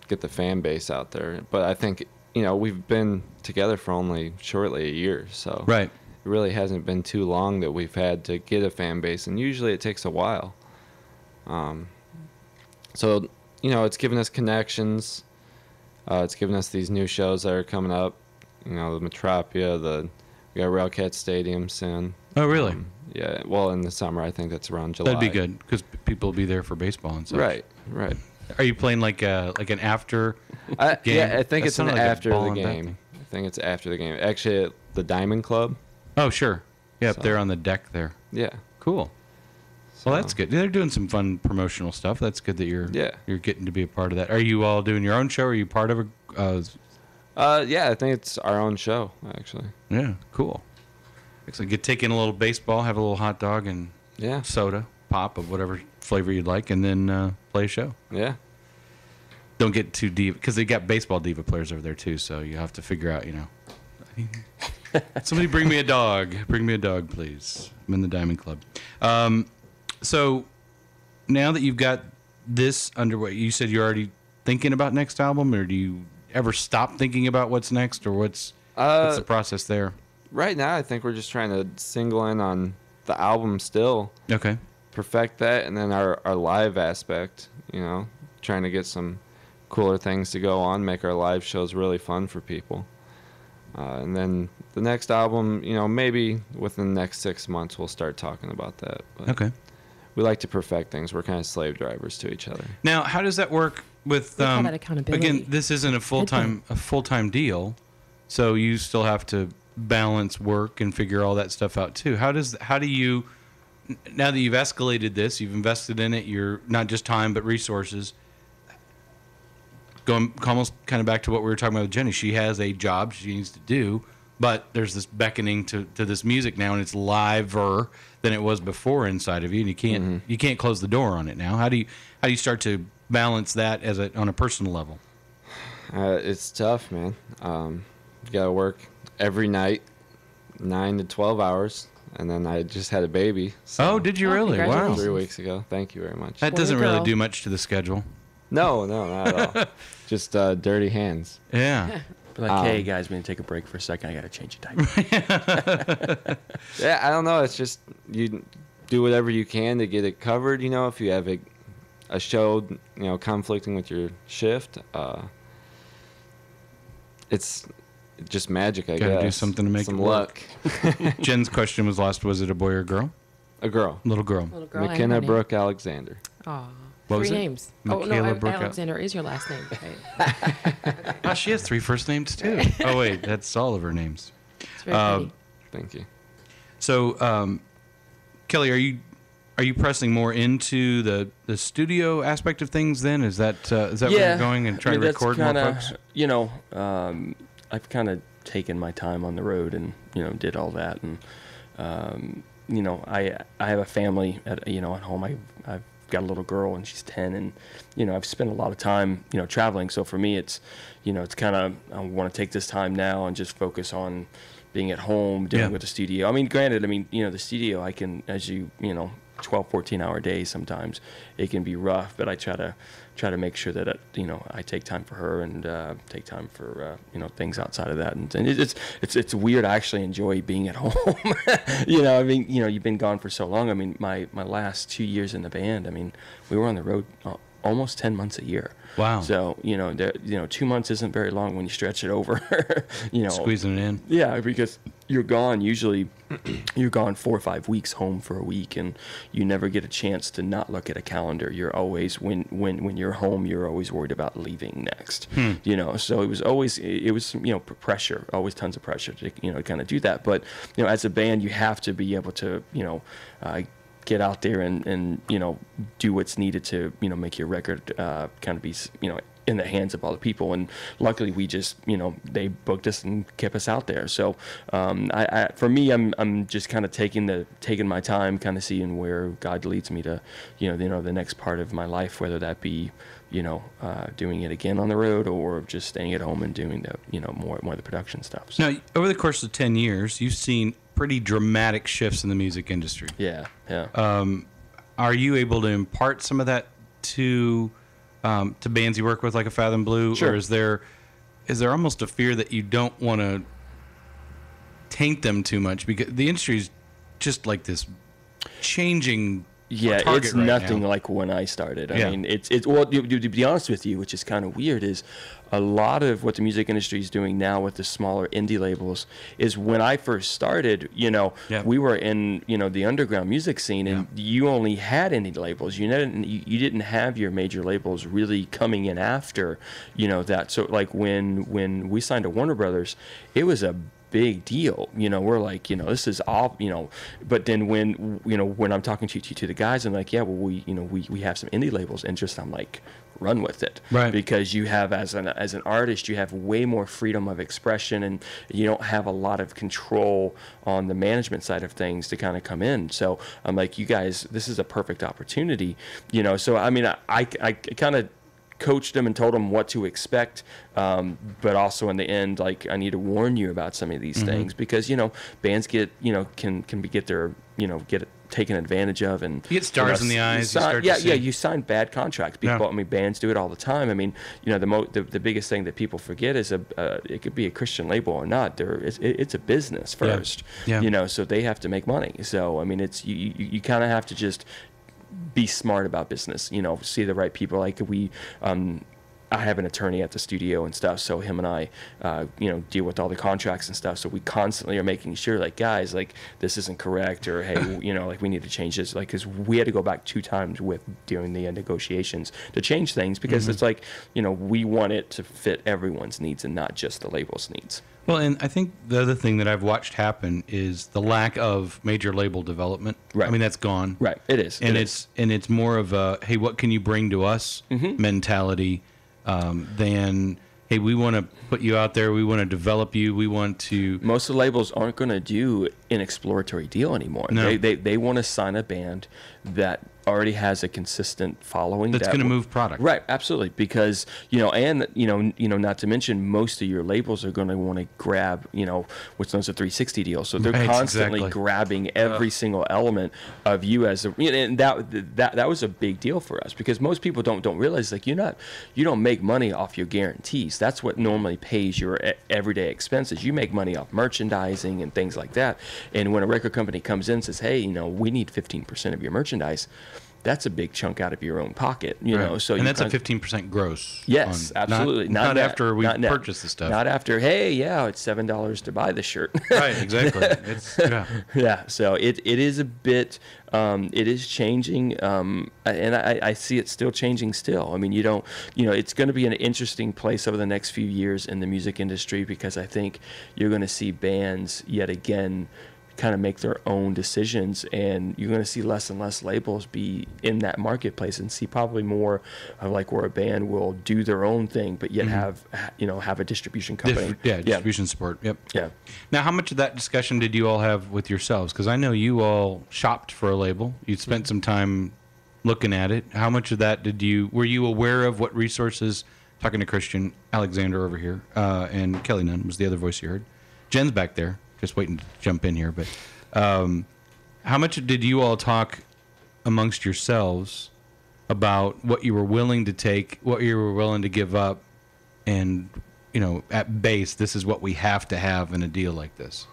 S4: get the fan base out there. But I think, we've been together for only shortly a year. So
S1: Right.
S4: it really hasn't been too long that we've had to get a fan base. And usually it takes a while. So, it's given us connections. It's given us these new shows that are coming up. The Metropia, we got Railcat Stadium soon.
S1: Oh, really?
S4: Yeah, well, in the summer, I think that's around July.
S1: That'd be good because people will be there for baseball and such.
S4: Right.
S1: Are you playing like an after? game?
S4: Yeah, I think
S1: That
S4: it's an
S1: sounded like a
S4: after the
S1: ball and bat
S4: game.
S1: thing.
S4: I think it's after the game. Actually, at the Diamond Club.
S1: Oh, sure. Yeah, up
S4: So-
S1: there on the deck there.
S4: Yeah.
S1: Cool.
S4: So,
S1: Well, that's good. They're doing some fun promotional stuff. That's good that you're getting to be a part of that. Are you all doing your own show? Are you part of a?
S4: Yeah, I think it's our own show, actually.
S1: Yeah, cool. Excellent. Get take in a little baseball, have a little hot dog and
S4: Yeah.
S1: soda, pop of whatever flavor you'd like, and then play a show.
S4: Yeah.
S1: Don't get too deep because they got baseball diva players over there too. So you have to figure out, somebody bring me a dog. Bring me a dog, please. I'm in the Diamond Club. So now that you've got this underway, you said you're already thinking about next album, or do you ever stop thinking about what's next, or what's the process there?
S4: Right now, I think we're just trying to single in on the album still.
S1: Okay.
S4: Perfect that, and then our live aspect, trying to get some cooler things to go on, make our live shows really fun for people. And then the next album, maybe within the next 6 months we'll start talking about that. But
S1: Okay.
S4: we like to perfect things. We're kind of slave drivers to each other.
S1: Now, how does that work with?
S3: We call that accountability.
S1: Again, this isn't a full time deal, so you still have to balance work and figure all that stuff out too. How do you? Now that you've escalated this, you've invested in it. You're not just time but resources. Going almost kind of back to what we were talking about with Jenny. She has a job she needs to do, but there's this beckoning to this music now, and it's liver than it was before inside of you, and you can't close the door on it now. How do you start to balance that on a personal level?
S4: It's tough, man. You gotta work every night, 9 to 12 hours, and then I just had a baby. So
S1: Oh, did you really? Wow.
S3: congratulations.
S4: 3 weeks ago. Thank you very much.
S1: That
S3: Boy or
S1: doesn't really
S3: girl?
S1: do much to the schedule.
S4: No, not at all. Just dirty hands.
S1: Yeah.
S5: Be like, hey guys, I'm gonna take a break for a second. I gotta change a diaper.
S4: Yeah, I don't know. It's just you do whatever you can to get it covered. If you have a show, conflicting with your shift, it's just magic. I
S1: Gotta
S4: guess
S1: do something to make
S4: some
S1: it work.
S4: luck.
S1: Jen's question was last: was it a boy or girl?
S4: A girl,
S1: Little girl.
S3: Little girl.
S4: McKenna Brooke Alexander.
S3: Aw.
S1: What was
S3: Three
S1: it?
S3: names.
S1: Michaela
S3: oh,
S1: Brooke Al-
S3: Alexander is your last name. Right?
S1: Oh, she has 3 first names too. Oh wait, that's all of her names.
S3: It's very pretty.
S4: Thank you.
S1: So, Kelly, are you pressing more into the studio aspect of things? Then is that where you're going and trying to
S5: that's
S1: record more folks?
S5: I've kind of taken my time on the road and did all that, and I have a family at home. I've got a little girl and she's 10, and I've spent a lot of time traveling. So for me, it's it's kind of, I want to take this time now and just focus on being at home, dealing with the studio. I mean, granted, the studio, I can, as 12, 14-hour days sometimes, it can be rough, but I try to make sure that I take time for her and take time for things outside of that, and it's weird. I actually enjoy being at home. You've been gone for so long. I mean, my last 2 years in the band, we were on the road almost 10 months a year.
S1: Wow.
S5: So 2 months isn't very long when you stretch it over.
S1: Squeezing it in.
S5: Yeah, because you're gone. Usually, you're gone 4 or 5 weeks, home for a week, and you never get a chance to not look at a calendar. You're always when you're home, you're always worried about leaving next. So it was pressure, always tons of pressure to kind of do that. But as a band, you have to be able to get out there and do what's needed to make your record kind of be in the hands of all the people. And luckily we just they booked us and kept us out there. So for me, I'm just kind of taking my time, kind of seeing where God leads me to the next part of my life, whether that be doing it again on the road or just staying at home and doing the more of the production stuff. So.
S1: Now, over the course of 10 years, you've seen pretty dramatic shifts in the music industry.
S5: Yeah.
S1: Are you able to impart some of that to bands you work with, like a Fathom Blue?
S5: Sure.
S1: Or is there almost a fear that you don't want to taint them too much, because the industry is just like this changing target
S5: it's
S1: right
S5: nothing
S1: now.
S5: like when I started. I mean, it's well, to be honest with you, which is kind of weird, is a lot of what the music industry is doing now with the smaller indie labels is when I first started, we were in, the underground music scene, and you only had indie labels. You didn't have your major labels really coming in after, that. So like when we signed to Warner Brothers, it was a big deal. We're like, this is all, but then when I'm talking to the guys, I'm like, yeah, well, we have some indie labels interest. I'm like, run with it.
S1: Right.
S5: Because you have, as an artist, you have way more freedom of expression, and you don't have a lot of control on the management side of things to kind of come in. So I'm like, you guys, this is a perfect opportunity, so I kind of coached them and told them what to expect, but also in the end, like, I need to warn you about some of these things, because bands get get their get taken advantage of, and
S1: you get stars in the eyes.
S5: You sign bad contracts. People, bands do it all the time. The biggest thing that people forget is it could be a Christian label or not. It's a business first. So they have to make money. So it's you kind of have to just be smart about business, see the right people. Like I have an attorney at the studio and stuff, so him and I, deal with all the contracts and stuff. So we constantly are making sure, like, guys, like, this isn't correct, or hey, like, we need to change this, like, because we had to go back 2 times during the negotiations to change things, because it's like, we want it to fit everyone's needs and not just the label's needs.
S1: Well, and I think the other thing that I've watched happen is the lack of major label development.
S5: Right.
S1: That's gone.
S5: Right. It is.
S1: And it's more of a, hey, what can you bring to us mentality, than, hey, we want to put you out there, we want to develop you, we want to...
S5: Most of the labels aren't going to do an exploratory deal anymore.
S1: No.
S5: They want to sign a band that already has a consistent following.
S1: That's going to move product.
S5: Right, absolutely. Because, and, not to mention, most of your labels are going to want to grab, what's known as a 360 deal. So they're constantly grabbing every single element of you as a, and that was a big deal for us, because most people don't realize, like, you don't make money off your guarantees. That's what normally pays your everyday expenses. You make money off merchandising and things like that. And when a record company comes in and says, hey, we need 15% of your merchandise, that's a big chunk out of your own pocket,
S1: Right.
S5: So
S1: and that's a 15% gross.
S5: Yes, absolutely.
S1: Not after we purchase the stuff.
S5: Not after, hey, it's $7 to buy the shirt.
S1: Right, exactly.
S5: Yeah. So it is a bit. It is changing, and I see it still changing. Still, it's going to be an interesting place over the next few years in the music industry, because I think you're going to see bands yet again kind of make their own decisions, and you're going to see less and less labels be in that marketplace, and see probably more of like where a band will do their own thing, but yet have a distribution company.
S1: Distribution support. Yep.
S5: Yeah.
S1: Now, how much of that discussion did you all have with yourselves? Because I know you all shopped for a label. You spent some time looking at it. How much of that were you aware of what resources, talking to Christian Alexander over here, and Kelly Nunn was the other voice you heard. Jen's back there, just waiting to jump in here. But how much did you all talk amongst yourselves about what you were willing to take, what you were willing to give up, and, at base, this is what we have to have in a deal like this?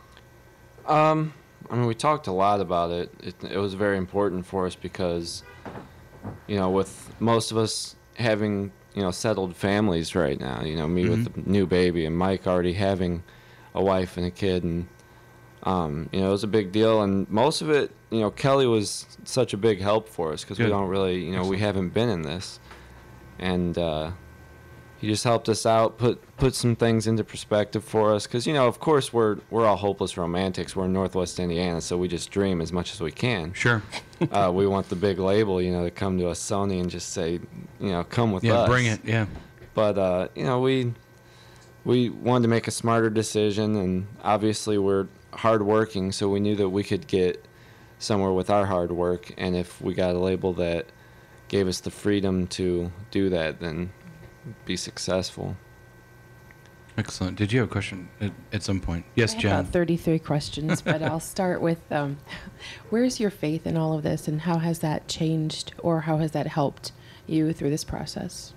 S4: We talked a lot about it. It was very important for us because, with most of us having, settled families right now, me with a new baby and Mike already having a wife and a kid, and, it was a big deal. And most of it, Kelly was such a big help for us because we don't really, we haven't been in this. And, he just helped us out, put some things into perspective for us. Because, of course, we're all hopeless romantics. We're in Northwest Indiana, so we just dream as much as we can.
S1: Sure.
S4: We want the big label, to come to us, Sony, and just say, come with us.
S1: Yeah, bring it, yeah.
S4: But, we wanted to make a smarter decision, and obviously we're hardworking, so we knew that we could get somewhere with our hard work. And if we got a label that gave us the freedom to do that, then be successful.
S1: Excellent. Did you have a question at some point? Yes,
S3: I have
S1: Jen.
S3: about 33 questions, but I'll start with where's your faith in all of this, and how has that changed, or how has that helped you through this process?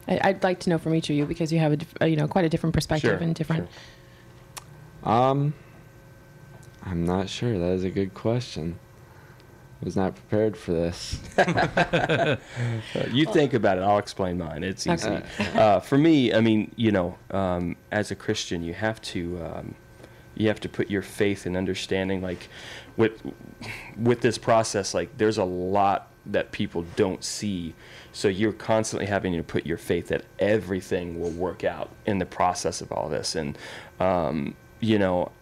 S3: I'd like to know from each of you, because you have quite a different perspective and different.
S4: Sure. I'm not sure. That is a good question. Was not prepared for this.
S5: You think about it. I'll explain mine. It's easy. For me, as a Christian, you have to put your faith and understanding. Like with this process, like there's a lot that people don't see. So you're constantly having to put your faith that everything will work out in the process of all this. And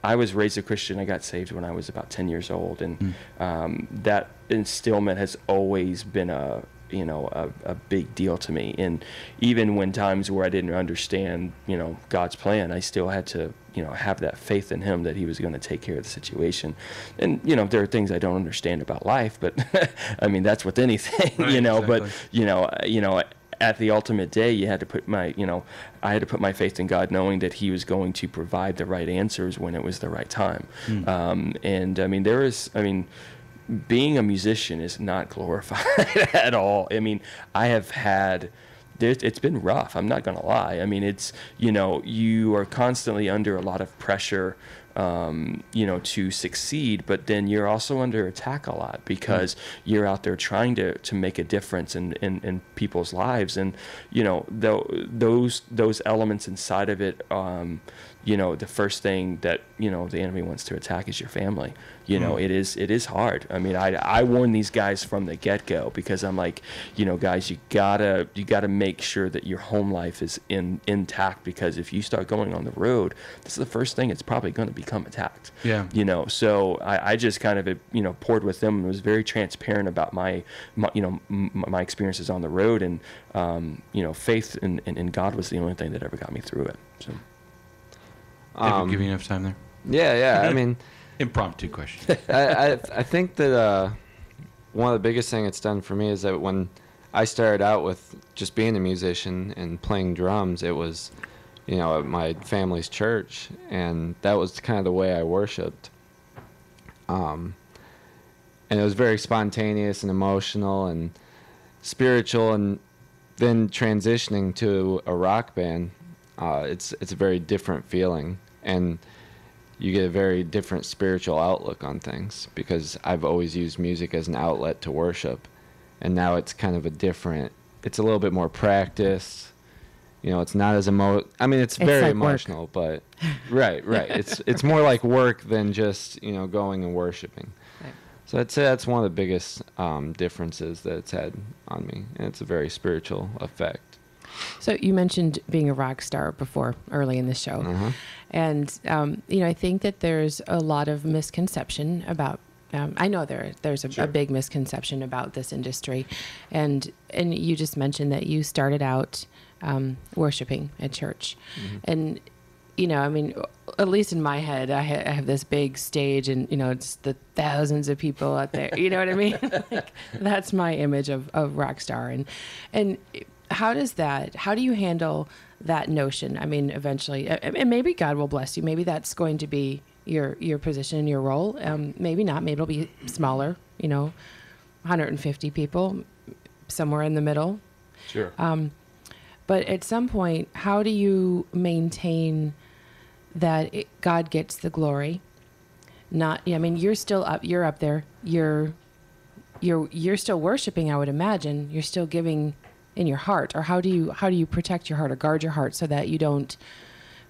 S5: I was raised a Christian. I got saved when I was about 10 years old, and that instillment has always been a big deal to me. And even when times where I didn't understand, God's plan, I still had to, have that faith in Him that He was going to take care of the situation. And there are things I don't understand about life, but that's with anything, right, exactly. But at the ultimate day, I had to put my faith in God, knowing that He was going to provide the right answers when it was the right time. Being a musician is not glorified at all. I have had, it's been rough. I'm not going to lie. You are constantly under a lot of pressure, to succeed, but then you're also under attack a lot because you're out there trying to make a difference in people's lives. And, those elements inside of it, the first thing that, the enemy wants to attack is your family. It is hard. I warn these guys from the get-go, because I'm like, guys, you gotta make sure that your home life is intact, because if you start going on the road, this is the first thing it's probably going to become attacked. Yeah. So I just kind of, poured with them and was very transparent about my experiences on the road, and, faith in God was the only thing that ever got me through it. So.
S1: Did we give you enough time there?
S4: Yeah.
S1: Impromptu question.
S4: I think that one of the biggest things it's done for me is that when I started out with just being a musician and playing drums, it was, at my family's church, and that was kind of the way I worshiped. And it was very spontaneous and emotional and spiritual, and then transitioning to a rock band, it's a very different feeling, and you get a very different spiritual outlook on things, because I've always used music as an outlet to worship, and now it's kind of it's a little bit more practice. It's not as it's very like emotional, but right. It's more like work than just, going and worshiping. Right. So I'd say that's one of the biggest differences that it's had on me, and it's a very spiritual effect.
S3: So you mentioned being a rock star before, early in the show. Uh-huh. And, I think that there's a lot of misconception about, I know there's a big misconception about this industry. And you just mentioned that you started out worshiping at church. Mm-hmm. And you know, I mean, at least in my head, I have this big stage, and you know, it's the thousands of people out there. You know what I mean? Like, that's my image of rock star. And how do you handle that notion? I mean, eventually, and maybe God will bless you. Maybe that's going to be your position, your role. Maybe not. Maybe it'll be smaller. You know, 150 people, somewhere in the middle.
S5: Sure.
S3: But at some point, how do you maintain that God gets the glory? Not, I mean, you're still up. You're up there. You're still worshiping. I would imagine you're still giving in your heart. Or how do you protect your heart or guard your heart so that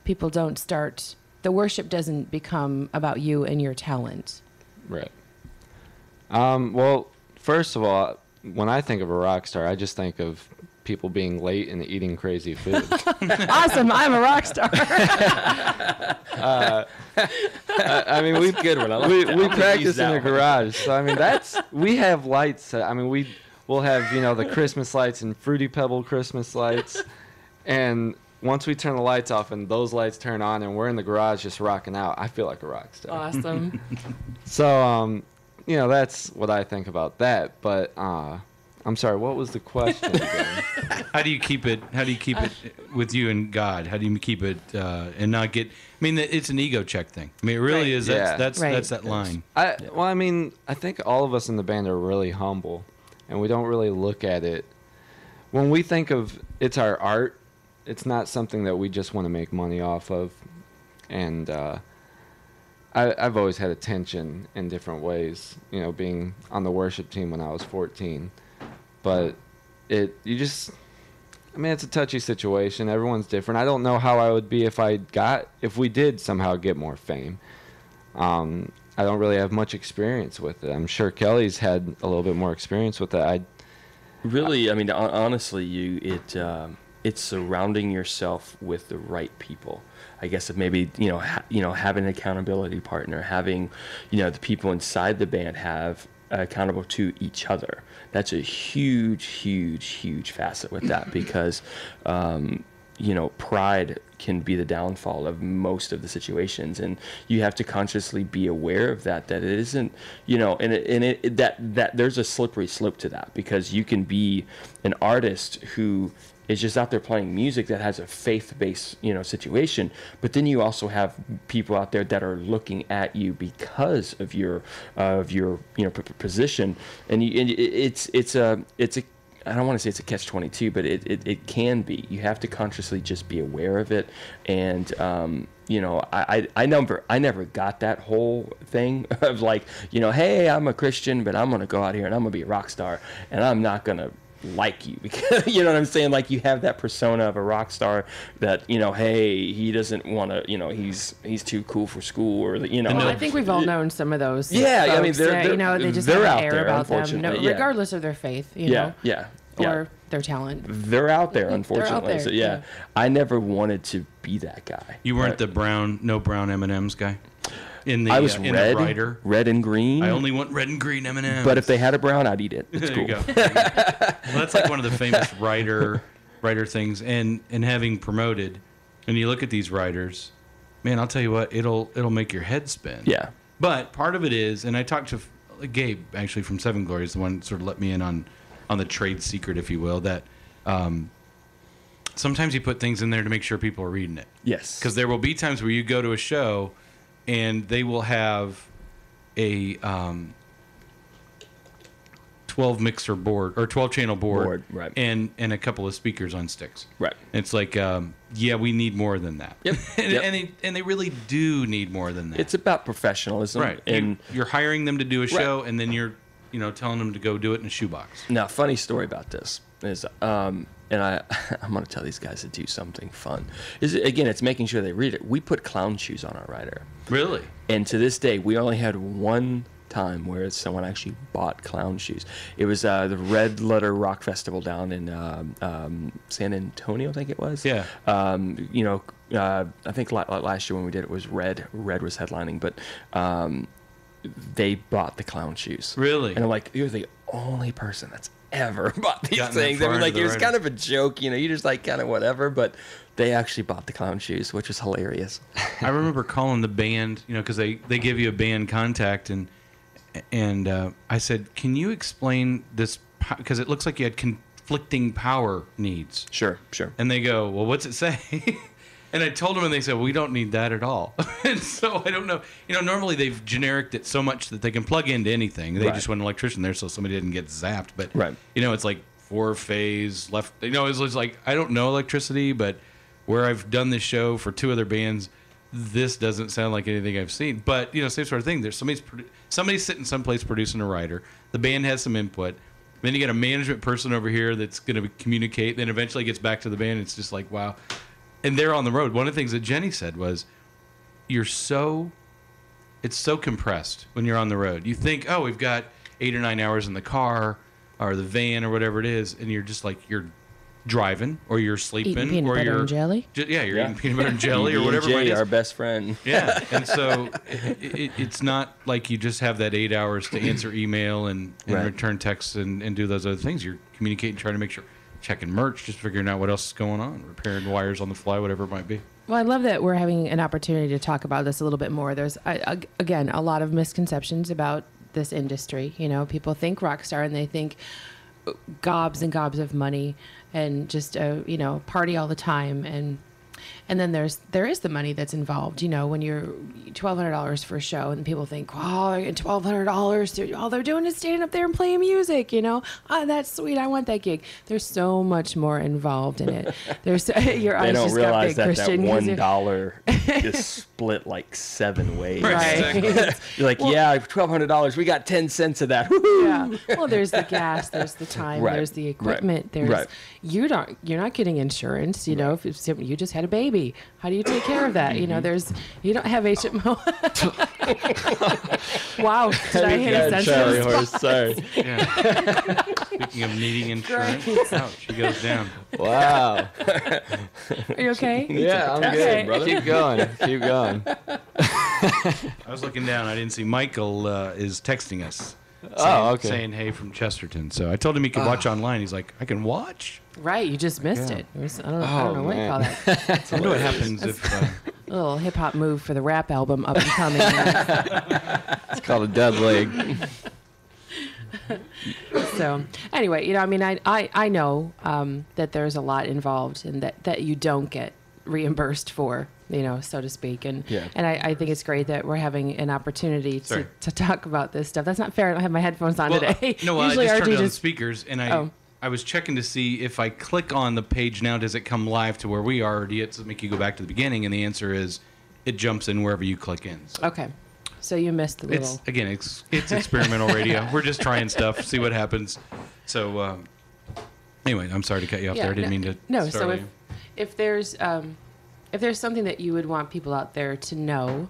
S3: people don't start, the worship doesn't become about you and your talent.
S4: Right. Well, first of all, when I think of a rock star, I just think of people being late and eating crazy food.
S3: Awesome. I'm a rock star.
S4: I mean, we
S5: Good one. I like
S4: we
S5: that. I'm gonna
S4: practice
S5: use
S4: in
S5: that
S4: the
S5: one.
S4: garage. So I mean, we have lights. I mean, we'll have, you know, the Christmas lights and Fruity Pebble Christmas lights, and once we turn the lights off and those lights turn on and we're in the garage just rocking out, I feel like a rock star.
S3: Awesome.
S4: So you know, that's what I think about that. But I'm sorry, what was the question again?
S1: How do you keep it with you and God? How do you keep it and not get? I mean, it's an ego check thing. I mean, it really is.
S4: Yeah.
S1: That's
S3: Right.
S1: that's that line.
S4: Well, I mean, I think all of us in the band are really humble, and we don't really look at it. When we think of it's our art, it's not something that we just want to make money off of. And I've always had a tension in different ways, you know, being on the worship team when I was 14. But I mean, it's a touchy situation. Everyone's different. I don't know how I would be if we did somehow get more fame. I don't really have much experience with it. I'm sure Kelly's had a little bit more experience with it.
S5: Really, I mean, honestly, it's surrounding yourself with the right people. I guess if maybe having an accountability partner, having the people inside the band have accountable to each other. That's a huge facet with that because pride can be the downfall of most of the situations, and you have to consciously be aware of that it isn't, that there's a slippery slope to that, because you can be an artist who is just out there playing music that has a faith-based, situation, but then you also have people out there that are looking at you because of your position, and it's a I don't want to say it's a catch-22, but it can be. You have to consciously just be aware of it, and I never got that whole thing of like, hey, I'm a Christian, but I'm gonna go out here and I'm gonna be a rock star, and I'm not gonna like you, because you know what I'm saying, like you have that persona of a rock star that hey, he doesn't want to, he's too cool for school, or
S3: Well, I think we've all known some of those.
S5: Yeah, I mean,
S3: folks
S5: they're
S3: that, they just
S5: they're
S3: have
S5: out
S3: an air
S5: there,
S3: about them,
S5: unfortunately, yeah.
S3: regardless of their faith,
S5: yeah.
S3: or their talent.
S5: They're out there, unfortunately.
S3: there,
S5: So
S3: yeah.
S5: I never wanted to be that guy.
S1: You weren't the no brown M&Ms guy.
S5: I was
S1: in
S5: red,
S1: the writer.
S5: red and green.
S1: I only want red and green M&Ms.
S5: But if they had a brown, I'd eat it. It's
S1: there
S5: cool.
S1: you go. There you go. Well, that's like one of the famous writer things, and having promoted, and you look at these writers, man, I'll tell you what, it'll make your head spin.
S5: Yeah.
S1: But part of it is, and I talked to Gabe actually from Seven Glories, the one that sort of let me in on the trade secret, if you will, that sometimes you put things in there to make sure people are reading it.
S5: Yes.
S1: Because there will be times where you go to a show and they will have a 12 mixer board or 12 channel board,
S5: right.
S1: and a couple of speakers on sticks.
S5: Right.
S1: It's like, yeah, we need more than that.
S5: Yep.
S1: and they really do need more than that.
S5: It's about professionalism.
S1: right.
S5: And
S1: You're hiring them to do a show, and then you're telling them to go do it in a shoebox.
S5: now, funny story about this is, and I'm going to tell these guys to do something fun. It's making sure they read it. We put clown shoes on our rider.
S1: Really?
S5: And to this day, we only had one time where someone actually bought clown shoes. It was the Red Letter Rock Festival down in San Antonio, I think it was.
S1: Yeah.
S5: I think last year when we did it was Red. Red was headlining, but they bought the clown shoes.
S1: Really?
S5: And I'm like, you're the only person that's ever bought these
S1: Gotten that
S5: things. I
S1: far
S5: mean,
S1: into
S5: like,
S1: the
S5: it was
S1: writer.
S5: kind of a joke, you just like kind of whatever, but They actually bought the clown shoes, which was hilarious.
S1: I remember calling the band, because they give you a band contact, and I said, can you explain this? Because it looks like you had conflicting power needs.
S5: Sure.
S1: And they go, well, what's it say? And I told them, and they said, we don't need that at all. And so I don't know. Normally they've genericked it so much that they can plug into anything. They just want an electrician there so somebody didn't get zapped. But, it's like 4-phase left. It's like, I don't know electricity, but where I've done this show for 2 other bands, this doesn't sound like anything I've seen. But, same sort of thing. There's somebody's sitting someplace producing a writer. The band has some input. Then you get a management person over here that's going to communicate. Then eventually gets back to the band. It's just like, wow. And they're on the road. One of the things that Jenny said was, it's so compressed when you're on the road. You think, oh, we've got 8 or 9 hours in the car or the van or whatever it is. And you're just like, you're driving or you're sleeping
S3: eating peanut
S1: or
S3: butter
S1: you're
S3: and jelly.
S1: You're eating peanut butter and jelly or whatever it is.
S5: Our best friend.
S1: Yeah, and so it's not like you just have that 8 hours to answer email and return texts and do those other things. You're communicating, trying to make sure, checking merch, just figuring out what else is going on, repairing wires on the fly, whatever it might be.
S3: Well, I love that we're having an opportunity to talk about this a little bit more. There's, again, a lot of misconceptions about this industry. People think rock star and they think gobs and gobs of money and just party all the time, and then there is the money that's involved. When you're $1,200 for a show, and people think, wow, I get $1,200. All they're doing is standing up there and playing music. That's sweet. I want that gig. There's so much more involved in it. Your eyes
S5: they don't
S3: just
S5: realize
S3: got big,
S5: that
S3: Christian.
S5: $1 is split like 7 ways.
S3: Right.
S5: You're like, $1,200. We got 10 cents of that. Woo-hoo!
S3: Yeah. Well, there's the gas, there's the time, there's the equipment, there's you're not getting insurance. If you just had a baby, how do you take care of that? You don't have HMO. Wow, did I hit a
S4: Charlie
S3: sensitive
S4: horse,
S3: spot?
S4: sorry.
S1: Yeah. Speaking of needing insurance, ouch, she goes down.
S4: Wow.
S3: Are you okay?
S4: Yeah, I'm good, brother. Keep going.
S1: I was looking down. I didn't see Michael is texting us. Saying hey from Chesterton. So I told him he could watch online. He's like, I can watch?
S3: Right, you just missed it. I don't know what you call that.
S1: I wonder what happens if...
S3: A little hip hop move for the rap album up and coming.
S4: It's called a dead leg.
S3: So anyway, I know that there's a lot involved and that you don't get reimbursed for, so to speak. And I think it's great that we're having an opportunity to talk about this stuff. That's not fair. I don't have my headphones on today.
S1: No,
S3: Usually
S1: I just turned
S3: RG
S1: on the speakers, and I was checking to see if I click on the page now, does it come live to where we are, or does it make you go back to the beginning? And the answer is it jumps in wherever you click in. So.
S3: Okay. So you missed the little...
S1: It's experimental radio. We're just trying stuff, see what happens. So anyway, I'm sorry to cut you off there. I didn't mean to...
S3: No, so if there's something that you would want people out there to know,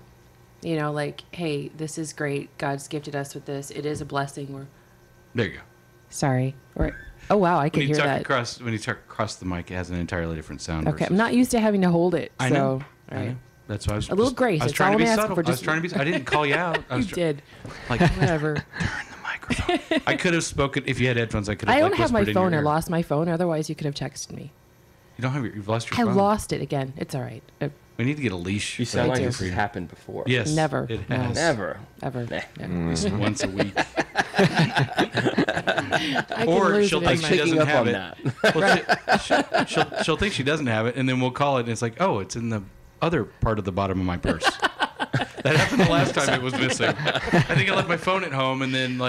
S3: like, hey, this is great. God's gifted us with this. It is a blessing.
S1: There you go.
S3: Sorry. Oh, wow, I can hear that.
S1: When you talk across the mic, it has an entirely different sound.
S3: Okay, I'm not used to having to hold it.
S1: I know. That's why I was...
S3: A little grace.
S1: I was trying to be subtle. I didn't call you out.
S3: You did.
S1: Like,
S3: whatever.
S1: Turn the microphone. I could have spoken... If you had headphones, I could have
S3: I don't have my phone. I
S1: ear.
S3: lost my phone. Otherwise, you could have texted me.
S1: You don't have you've lost your
S3: I
S1: phone?
S3: lost it again. It's all right.
S1: We need to get a leash.
S5: You sound like this
S1: for
S5: has
S1: you.
S5: happened before.
S1: Yes.
S3: Never.
S1: It has.
S5: Never.
S3: Ever.
S5: Nah.
S1: At least once a week.
S3: I
S1: Or
S3: can lose
S1: she'll
S3: it
S1: think
S3: in
S1: she
S3: my-
S1: doesn't
S5: up
S1: have
S5: on
S1: it. Well, she'll think she doesn't have it, and then we'll call it, and it's like, oh, it's in the other part of the bottom of my purse. That happened the last time it was missing. I think I left my phone at home, and then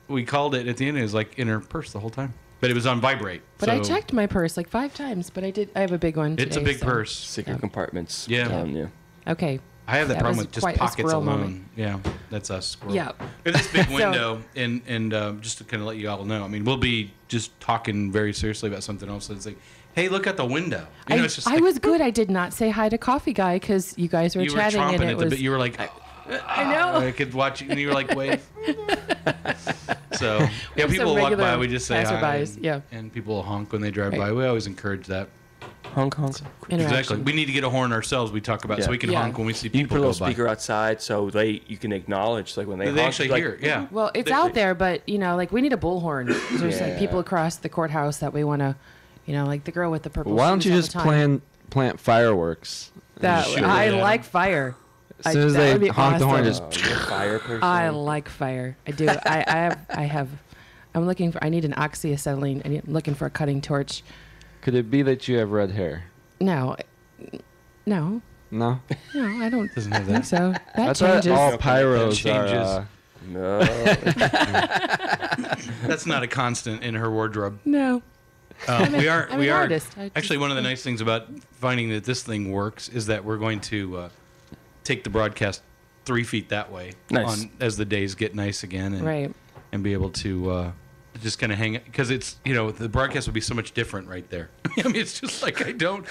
S1: we called it at the end. It was in her purse the whole time, but it was on vibrate.
S3: But I checked my purse 5 times. But I have a big one.
S1: It's
S3: today,
S1: a big
S3: so-
S1: purse.
S5: Secret compartments.
S1: Yeah.
S3: Okay.
S1: I have that problem
S3: was
S1: with just
S3: quite a
S1: pockets
S3: squirrel
S1: alone.
S3: moment.
S1: Yeah, that's us. Squirrel.
S3: Yeah.
S1: We have this big window, and just to kind of let you all know, I mean, we'll be just talking very seriously about something else, and it's like, hey, look out the window. It's just
S3: I was good. I did not say hi to Coffee Guy because you guys were
S1: you were
S3: chatting
S1: chomping
S3: and
S1: at
S3: it
S1: the
S3: was.
S1: bit. You were like,
S3: I know.
S1: I could watch you, and you were like, wave. So yeah,
S3: have
S1: people
S3: some
S1: walk by,
S3: regular
S1: we just say hi,
S3: passerbys,
S1: and people will honk when they drive
S3: Right.
S1: by. We always encourage that.
S5: Honk, honk.
S1: Exactly.
S3: Interaction.
S1: We need to get a horn ourselves. We talk about so we can
S3: Yeah.
S1: honk when we see
S5: You can
S1: people
S5: put a
S1: go
S5: little
S1: by.
S5: speaker outside so you can acknowledge when they honk.
S1: Actually hear it. Yeah.
S3: Well, it's
S1: They-
S3: out there, but we need a bullhorn. There's
S5: Yeah.
S3: people across the courthouse that we want to, like the girl with the purple.
S4: Why don't
S3: shoes
S4: you
S3: all
S4: just
S3: the time.
S4: plant fireworks.
S6: That I like fire.
S4: As soon as
S6: that would
S4: they
S6: be
S4: honk the horn,
S6: awesome.
S4: just
S5: You're a fire person.
S6: I like fire. I do. I'm looking for. I need an oxyacetylene. I'm looking for a cutting torch.
S4: could it be that you have red hair?
S6: No,
S4: No.
S6: I don't
S1: Doesn't have
S6: think
S1: that.
S6: so. That
S4: I thought
S6: changes.
S4: all pyros
S1: Changes.
S4: are.
S5: No.
S1: That's not a constant in her wardrobe.
S6: No.
S1: We are.
S6: I'm
S1: we
S6: an
S1: are.
S6: artist. I
S1: Actually,
S6: just-
S1: one of the nice things about finding that this thing works is that we're going to take the broadcast 3 feet that way
S5: Nice.
S1: as the days get nice again, and
S6: Right.
S1: and be able to just kind of hang it, because it's, the broadcast would be so much different right there. I mean, it's just like I don't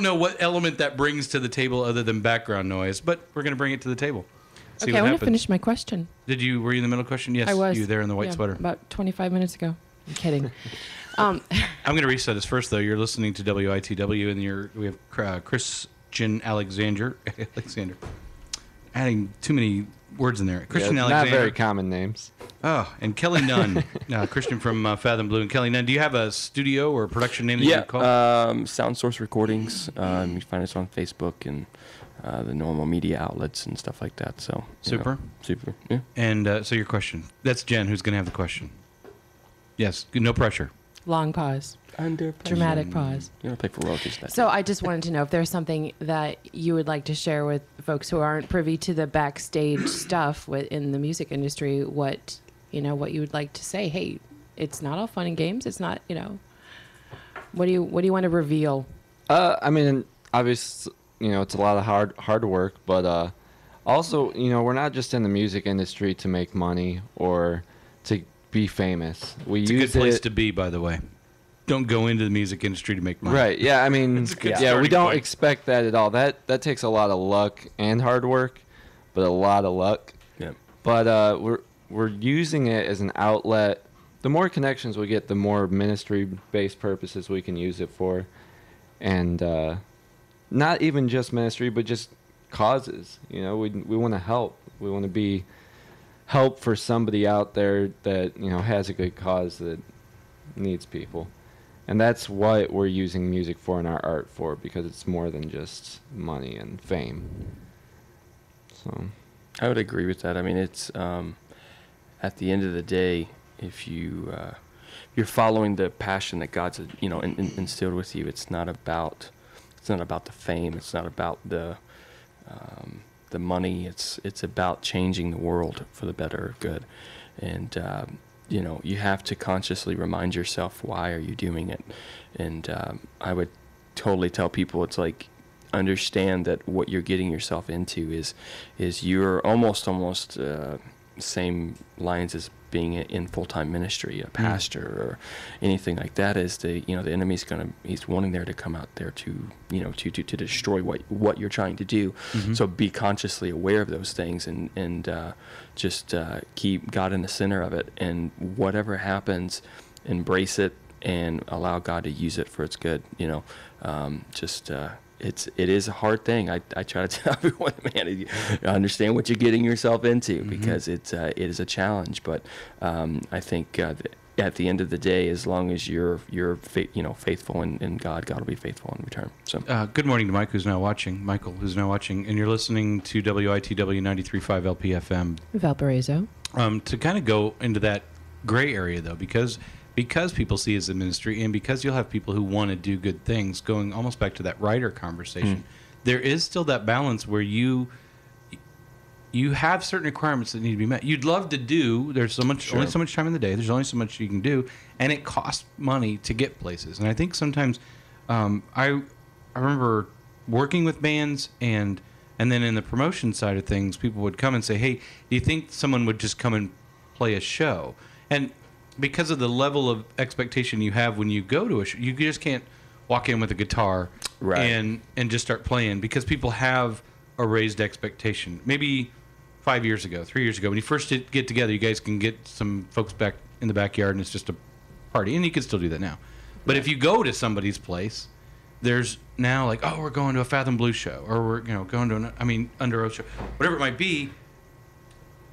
S1: know what element that brings to the table other than background noise, but we're going to bring it to the table. See
S6: Okay,
S1: what
S6: I want
S1: happens.
S6: to finish my question.
S1: Were you in the middle question? Yes,
S6: I was.
S1: You there in the white
S6: Yeah,
S1: sweater.
S6: about 25 minutes ago. I'm kidding.
S1: I'm going to reset us first, though. You're listening to WITW, and we have Christian Alexander. Adding too many words in there. Christian
S4: Yeah,
S1: Alexander.
S4: not very common names.
S1: Oh, and Kelly Nunn. Christian from Fathom Blue. And Kelly Nunn, do you have a studio or a production name that you call?
S5: Sound Source Recordings. You can find us on Facebook and the normal media outlets and stuff like that. So
S1: Super.
S5: Super. Yeah.
S1: And so your question. That's Jen who's going to have the question. Yes, no pressure.
S6: Long pause.
S5: Under
S6: Dramatic pause.
S5: You want to play for royalties next.
S6: So I just wanted to know if there's something that you would like to share with folks who aren't privy to the backstage stuff in the music industry. What you would like to say. Hey, it's not all fun and games. It's not. What do you want to reveal?
S4: I mean, obviously, it's a lot of hard work, but also, we're not just in the music industry to make money or to be famous.
S1: It's a good place to be, by the way. Don't go into the music industry to make money.
S4: Right. Yeah. I mean,
S1: It's a good
S4: we
S1: starting
S4: don't
S1: point.
S4: expect that at all. That takes a lot of luck and hard work, but a lot of luck.
S5: Yeah.
S4: But we're using it as an outlet. The more connections we get, the more ministry-based purposes we can use it for, and not even just ministry, but just causes. We want to help. We want to be help for somebody out there that has a good cause that needs people. And that's what we're using music for and our art for, because it's more than just money and fame. So
S5: I would agree with that. I mean, it's at the end of the day, if you're following the passion that God's instilled with you, it's not about the fame. It's not about the money. It's about changing the world for the better good, and you have to consciously remind yourself, why are you doing it? And I would totally tell people, it's like, understand that what you're getting yourself into is you're almost same lines as being in full-time ministry, a pastor or anything like that. Is the enemy's he's wanting there to come out there to to destroy what you're trying to do. So be consciously aware of those things and just keep God in the center of it, and whatever happens, embrace it and allow God to use it for its good. It is a hard thing. I try to tell everyone, man, you understand what you're getting yourself into, because it is a challenge. But I think at the end of the day, as long as you're faithful in God, God will be faithful in return. So
S1: good morning to Michael, who's now watching, and you're listening to WITW 93.5 LPFM.
S3: Valparaiso.
S1: To kind of go into that gray area, though, because people see it as a ministry, and because you'll have people who want to do good things, going almost back to that writer conversation, there is still that balance where you have certain requirements that need to be met. You'd love to do, there's only so much time in the day, there's only so much you can do, and it costs money to get places. And I think sometimes I remember working with bands, and then in the promotion side of things, people would come and say, hey, do you think someone would just come and play a show? And because of the level of expectation you have when you go to a show, you just can't walk in with a guitar and just start playing, because people have a raised expectation. Maybe 5 years ago, 3 years ago, when you first get together, you guys can get some folks back in the backyard and it's just a party, and you can still do that now. But if you go to somebody's place, there's now like, oh, we're going to a Fathom Blue show, or we're going to UnderOath show, whatever it might be.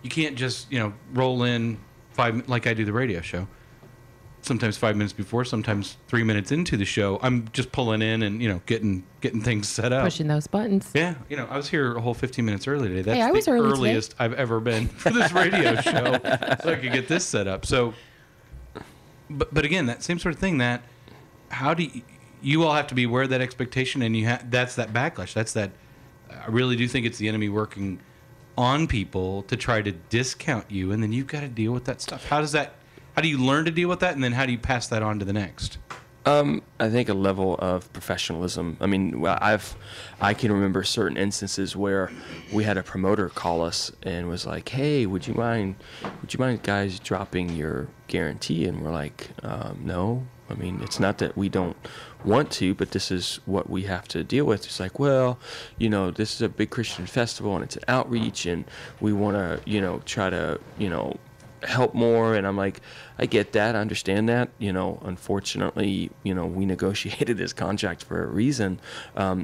S1: You can't just roll in like I do the radio show. sometimes 5 minutes before, sometimes 3 minutes into the show. I'm just pulling in and, getting things set up.
S6: Pushing those buttons.
S1: Yeah, I was here a whole 15 minutes early today. That's
S6: I was
S1: the
S6: early
S1: earliest I've ever been for this radio show, so I could get this set up. So, but again, that same sort of thing. That how do you all have to be aware of that expectation, and that's that backlash. That's that. I really do think it's the enemy working on people to try to discount you, and then you've got to deal with that stuff. How do you learn to deal with that, and then how do you pass that on to the next?
S5: I think a level of professionalism. I mean, I can remember certain instances where we had a promoter call us and was like, "Hey, would you mind guys dropping your guarantee?" And we're like, "No. I mean, it's not that we don't want to, but this is what we have to deal with." It's like, well, this is a big Christian festival and it's an outreach, and we want to, try to, help more. And I'm like, I get that, I understand that. Unfortunately, we negotiated this contract for a reason.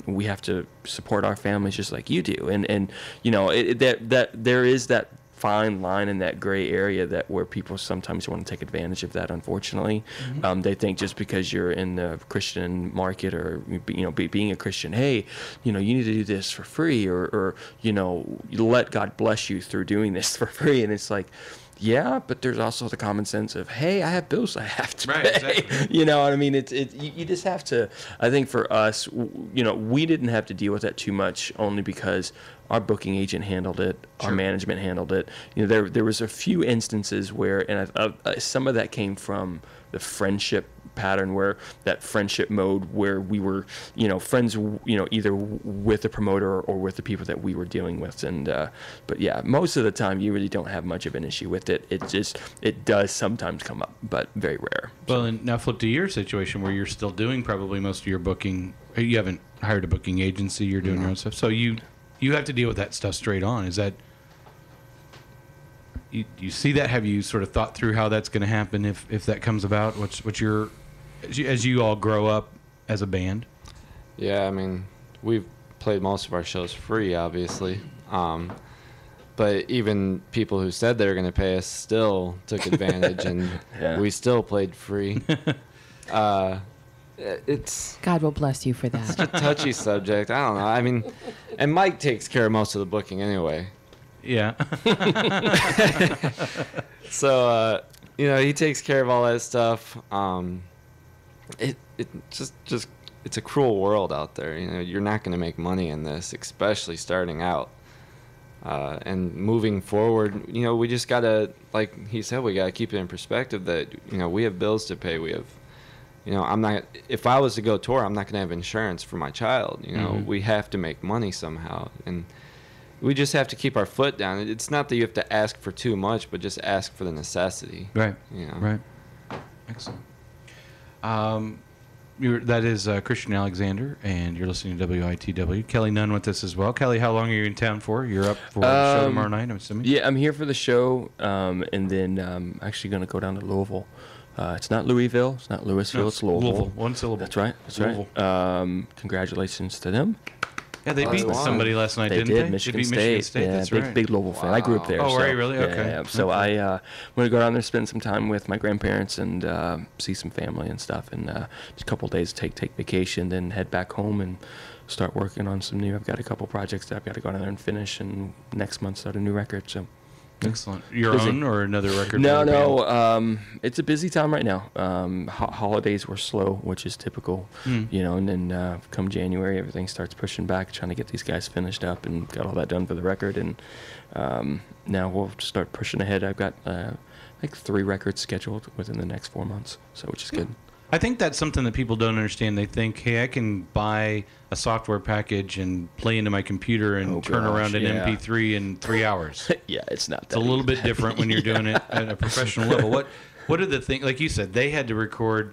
S5: We have to support our families just like you do, and that there is that fine line in that gray area that where people sometimes want to take advantage of that. Unfortunately, they think just because you're in the Christian market or being a Christian, hey, you need to do this for free, or you let God bless you through doing this for free. And it's like, yeah, but there's also the common sense of, hey, I have bills I have to pay. Exactly. You know what I mean? You just have to. I think for us, we didn't have to deal with that too much, only because our booking agent handled it, our management handled it. There was a few instances where, and some of that came from the friendship pattern, where that friendship mode where we were, friends, either with the promoter or with the people that we were dealing with. And but yeah, most of the time you really don't have much of an issue with it. It does sometimes come up, but very rare.
S1: Well, and now flip to your situation where you're still doing probably most of your booking. You haven't hired a booking agency. You're doing your own stuff. So you have to deal with that stuff straight on. Is that you see that? Have you sort of thought through how that's going to happen if that comes about? What's your as you all grow up as a band?
S4: Yeah, I mean, we've played most of our shows free, obviously. But even people who said they were going to pay us still took advantage, and we still played free. It's
S6: God will bless you for that.
S4: It's a touchy subject. I don't know. I mean, and Mike takes care of most of the booking anyway.
S1: Yeah.
S4: So, he takes care of all that stuff. It just it's a cruel world out there. You're not going to make money in this, especially starting out. And moving forward, we just got to, like he said, we got to keep it in perspective that, we have bills to pay. We have, if I was to go tour, I'm not going to have insurance for my child. We have to make money somehow. And we just have to keep our foot down. It's not that you have to ask for too much, but just ask for the necessity.
S1: Right. Right. Excellent. That is Christian Alexander, and you're listening to WITW. Kelly Nunn with us as well. Kelly, how long are you in town for? You're up for the show tomorrow night, I'm assuming?
S5: Yeah, I'm here for the show, and then I'm actually going to go down to Louisville. It's not Louisville, it's not Louisville, it's Louisville.
S1: One syllable.
S5: That's right. Right. Congratulations to them.
S1: Yeah, they beat somebody last night, didn't they?
S5: Michigan
S1: they beat Michigan State.
S5: Yeah,
S1: that's
S5: big Louisville fan. I grew up there.
S1: Oh, are you really? Okay.
S5: Yeah. So I'm going to go down there, spend some time with my grandparents, and see some family and stuff, and just a couple of days take vacation, then head back home and start working on some new. I've got a couple projects that I've got to go down there and finish, and next month start a new record. So.
S1: Excellent. Your busy. Own or another record?
S5: No. It's a busy time right now. Holidays were slow, which is typical, and then come January, everything starts pushing back, trying to get these guys finished up and got all that done for the record. And now we'll start pushing ahead. I've got like 3 records scheduled within the next 4 months, so which is good.
S1: I think that's something that people don't understand. They think, hey, I can buy a software package and play into my computer and turn around an MP3 in 3 hours.
S5: Yeah, it's not that
S1: It's a little bit different when you're doing it at a professional level. What are the things, like you said, they had to record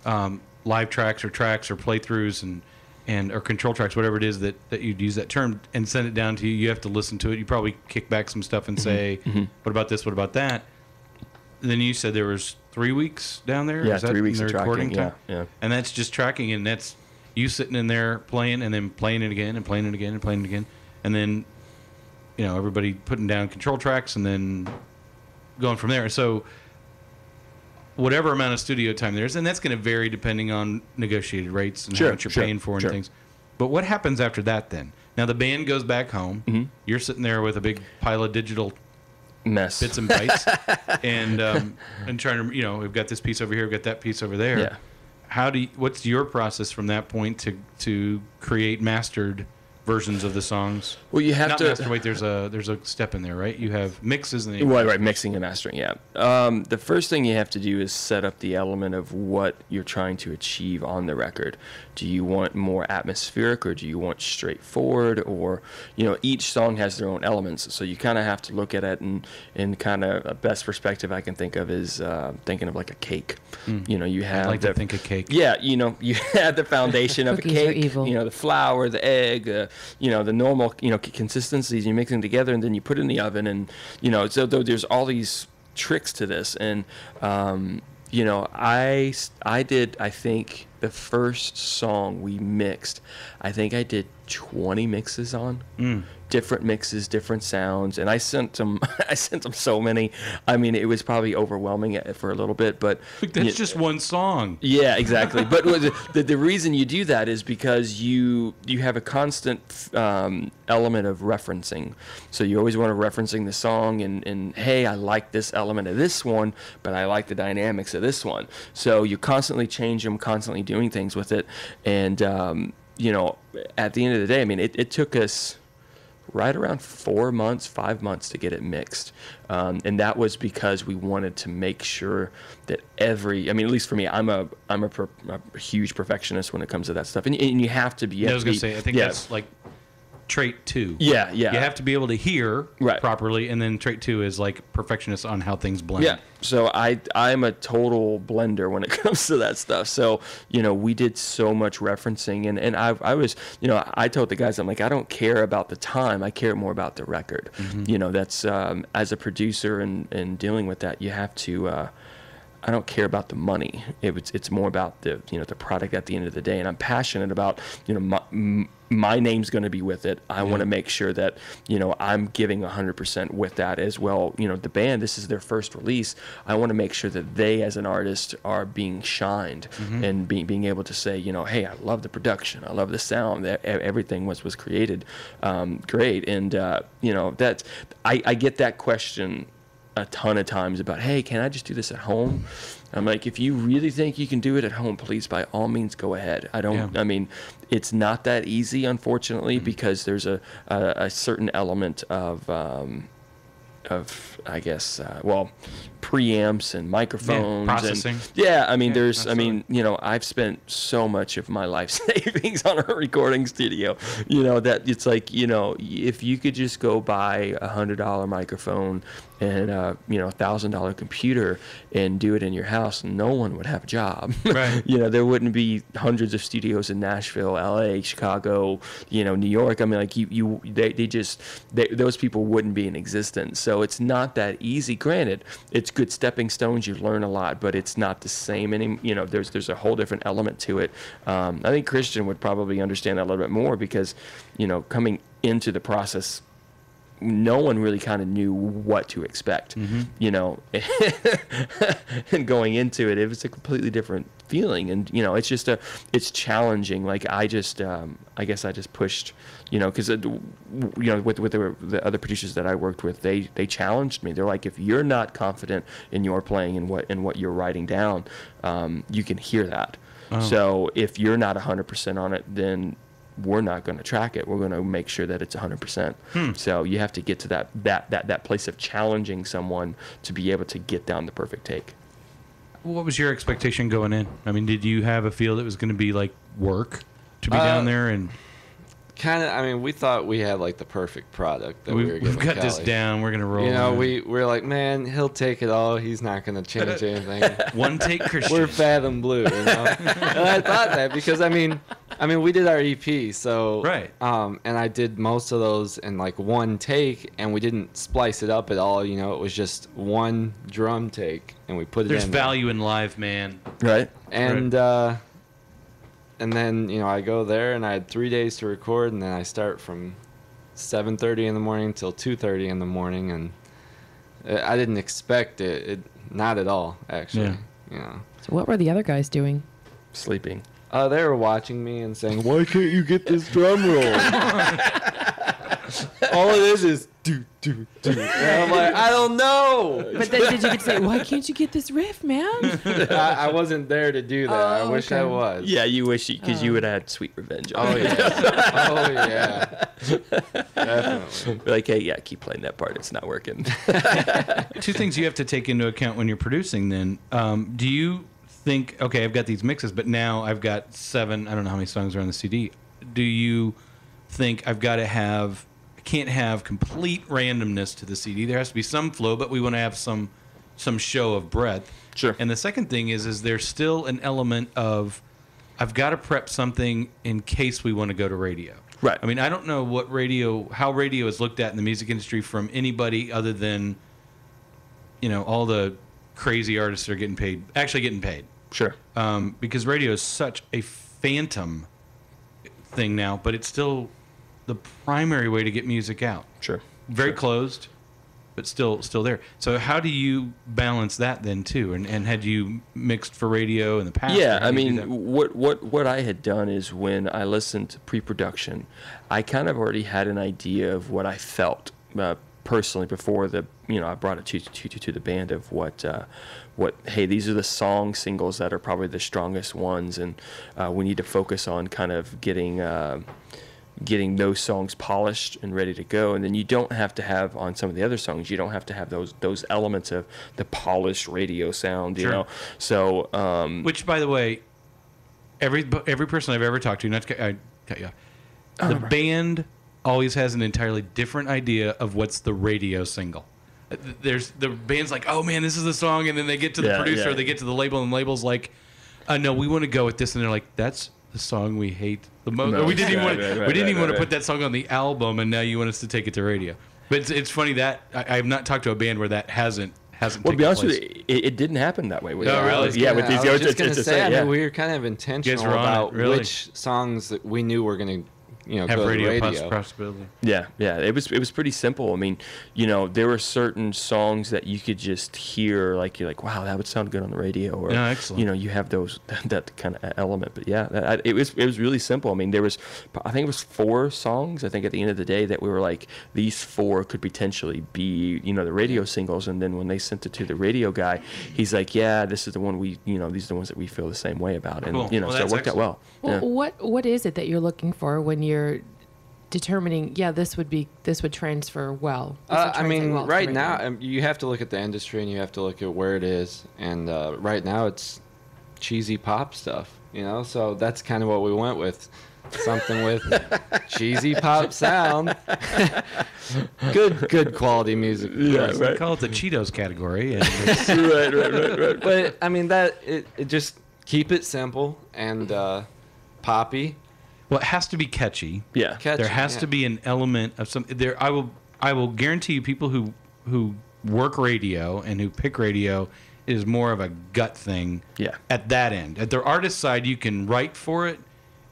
S1: live tracks or playthroughs and or control tracks, whatever it is that you'd use that term, and send it down to you. You have to listen to it. You probably kick back some stuff and say, what about this, what about that? And then you said there was 3 weeks down there?
S5: Yeah,
S1: Is that
S5: 3 weeks of
S1: recording
S5: tracking,
S1: time?
S5: yeah.
S1: And that's just tracking, and that's you sitting in there playing and then playing it again and playing it again and playing it again. And then, everybody putting down control tracks and then going from there. So whatever amount of studio time there is, and that's going to vary depending on negotiated rates and how much you're paying for and things. But what happens after that then? Now the band goes back home. Mm-hmm. You're sitting there with a big pile of digital
S5: mess,
S1: bits and bytes, and trying to, we've got this piece over here, we've got that piece over there.
S5: Yeah.
S1: What's your process from that point to create mastered versions of the songs?
S5: Well, you have
S1: Not
S5: to
S1: master. Wait, there's a step in there, right? You have mixes and then
S5: right, mixing and mastering. Yeah. The first thing you have to do is set up the element of what you're trying to achieve on the record. Do you want more atmospheric, or do you want straightforward? Or each song has their own elements, so you kind of have to look at it and kind of a best perspective I can think of is thinking of like a cake. You have
S1: I like to think of cake.
S5: Yeah, you have the foundation of a
S6: Cookies are
S5: cake.
S6: evil.
S5: The flour, the egg, the normal consistencies. You mix them together and then you put it in the oven, and so there's all these tricks to this. And I did, I think the first song we mixed, I think I did 20 mixes on. Different mixes, different sounds, and I sent them so many. I mean, it was probably overwhelming for a little bit, but
S1: that's just one song.
S5: Yeah, exactly. But the reason you do that is because you have a constant element of referencing. So you always want to referencing the song, and hey, I like this element of this one, but I like the dynamics of this one. So you constantly change them, constantly doing things with it, and at the end of the day, I mean, it took us right around 4 months, 5 months to get it mixed. And that was because we wanted to make sure that at least for me, I'm a huge perfectionist when it comes to that stuff. And you have to be.
S1: I was going to say, I think that's like trait 2.
S5: Yeah.
S1: You have to be able to hear
S5: right.
S1: properly, and then trait 2 is like perfectionist on how things blend.
S5: Yeah. So I'm a total blender when it comes to that stuff. So, we did so much referencing, and I was, I told the guys, I'm like, I don't care about the time. I care more about the record. Mm-hmm. That's, as a producer and dealing with that, you have to, I don't care about the money. It's more about the the product at the end of the day, and I'm passionate about my name's going to be with it. I want to make sure that I'm giving 100% with that as well. The band, this is their first release. I want to make sure that they, as an artist, are being shined and being able to say, hey, I love the production, I love the sound, that everything was created great, and that's I get that question a ton of times about, hey, can I just do this at home? I'm like, if you really think you can do it at home, please, by all means, go ahead. I mean, it's not that easy, unfortunately, because there's a certain element of I guess, preamps and microphones.
S1: Processing.
S5: And, I mean, I've spent so much of my life savings on a recording studio, that it's like, if you could just go buy $100 microphone and $1,000 computer and do it in your house, no one would have a job.
S1: Right.
S5: There wouldn't be hundreds of studios in Nashville, LA, Chicago, New York. I mean, like those people wouldn't be in existence. So it's not that easy. Granted, it's good stepping stones. You learn a lot, but it's not the same. There's a whole different element to it. I think Christian would probably understand that a little bit more because, coming into the process, no one really kind of knew what to expect, and going into it, it was a completely different feeling. And, it's challenging. Like I guess I just pushed, because, with the other producers that I worked with, they challenged me. They're like, if you're not confident in your playing and what you're writing down, you can hear that. Oh. So if you're not 100% on it, then we're not going to track it. We're going to make sure that it's 100%. So you have to get to that place of challenging someone to be able to get down the perfect take.
S1: What was your expectation going in? I mean, did you have a feel that it was going to be like work to be down there? And
S4: kind of, I mean, we thought we had like the perfect product that we were giving
S1: We've got
S4: Kelly.
S1: this down. We're going to roll.
S4: We're like, man, he'll take it all. He's not going to change anything.
S1: One take Christian.
S4: We're Fathom Blue, And I thought that because, I mean, we did our EP, so
S1: right.
S4: And I did most of those in like one take, and we didn't splice it up at all. It was just one drum take, and we put it in.
S1: There's value in live, man.
S5: Right.
S4: And and then I go there, and I had 3 days to record, and then I start from 7:30 in the morning till 2:30 in the morning, and I didn't expect it not at all, actually. you know.
S3: So what were the other guys doing?
S5: Sleeping.
S4: They were watching me and saying, "Why can't you get this drum roll?" All it is do do do. And I'm like, I don't know.
S3: But then did you get to say, why can't you get this riff, man?
S4: I wasn't there to do that. I wish I was.
S5: Yeah, you wish because you would have had sweet revenge.
S4: Oh yeah. Oh yeah. Definitely.
S5: Like, hey, yeah, keep playing that part. It's not working.
S1: Two things you have to take into account when you're producing. Then, do you think, okay, I've got these mixes, but now I've got 7. I don't know how many songs are on the CD. Do you think I've got to have? Can't have complete randomness to the CD. There has to be some flow, but we want to have some show of breadth.
S5: Sure.
S1: And the second thing is there's still an element of I've got to prep something in case we want to go to radio.
S5: Right.
S1: I mean, I don't know how radio is looked at in the music industry from anybody other than, all the crazy artists that are actually getting paid.
S5: Sure.
S1: Because radio is such a phantom thing now, but it's still the primary way to get music out.
S5: Sure.
S1: Very closed, but still there. So how do you balance that then too? And had you mixed for radio in the past?
S5: Yeah, I mean, what I had done is when I listened to pre-production, I kind of already had an idea of what I felt personally before I brought it to the band of what hey, these are the singles that are probably the strongest ones, and we need to focus on kind of getting those songs polished and ready to go. And then you don't have to have, on some of the other songs, you don't have to have those elements of the polished radio sound, you know. So
S1: which, by the way, every person I've ever talked to, not to cut you off, the band always has an entirely different idea of what's the radio single. There's the band's like, oh man, this is the song, and then they get to the producer, or they get to the label, and the label's like, no, we want to go with this, and they're like, that's the song we hate the most. We didn't even want to put that song on the album, and now you want us to take it to radio. But it's funny that I have not talked to a band where that hasn't
S5: well,
S1: taken
S5: to be honest
S1: place.
S5: with you, it didn't happen that way.
S1: Oh, really?
S5: Yeah, with these.
S4: I was just going to say, we were kind of intentional about
S1: really?
S4: which songs that we knew were going to,
S1: have
S4: go
S1: radio
S4: to radio.
S1: possibility.
S5: Yeah. It was pretty simple. I mean, there were certain songs that you could just hear, like you're like, wow, that would sound good on the radio, or
S1: excellent.
S5: You have that kind of element. But yeah, it was really simple. I mean, I think it was 4 songs. I think at the end of the day that we were like, these 4 could potentially be the radio singles. And then when they sent it to the radio guy, he's like, yeah, this is the one these are the ones that we feel the same way about. And
S1: cool.
S5: so it worked out well.
S3: Well, what is it that you're looking for when you're determining, this would transfer well?
S4: I mean, right now, you have to look at the industry and you have to look at where it is. And right now, it's cheesy pop stuff, So that's kind of what we went with. Something with cheesy pop sound. Good quality music.
S5: Yeah, right.
S1: Call it the Cheetos category. And
S5: right.
S4: But I mean it just keep it simple and poppy.
S1: Well, it has to be catchy.
S5: Yeah.
S4: Catchy,
S1: there has to be an element of something there. I will guarantee you, people who work radio and who pick radio, it is more of a gut thing.
S5: Yeah.
S1: At that end, at the artist side, you can write for it,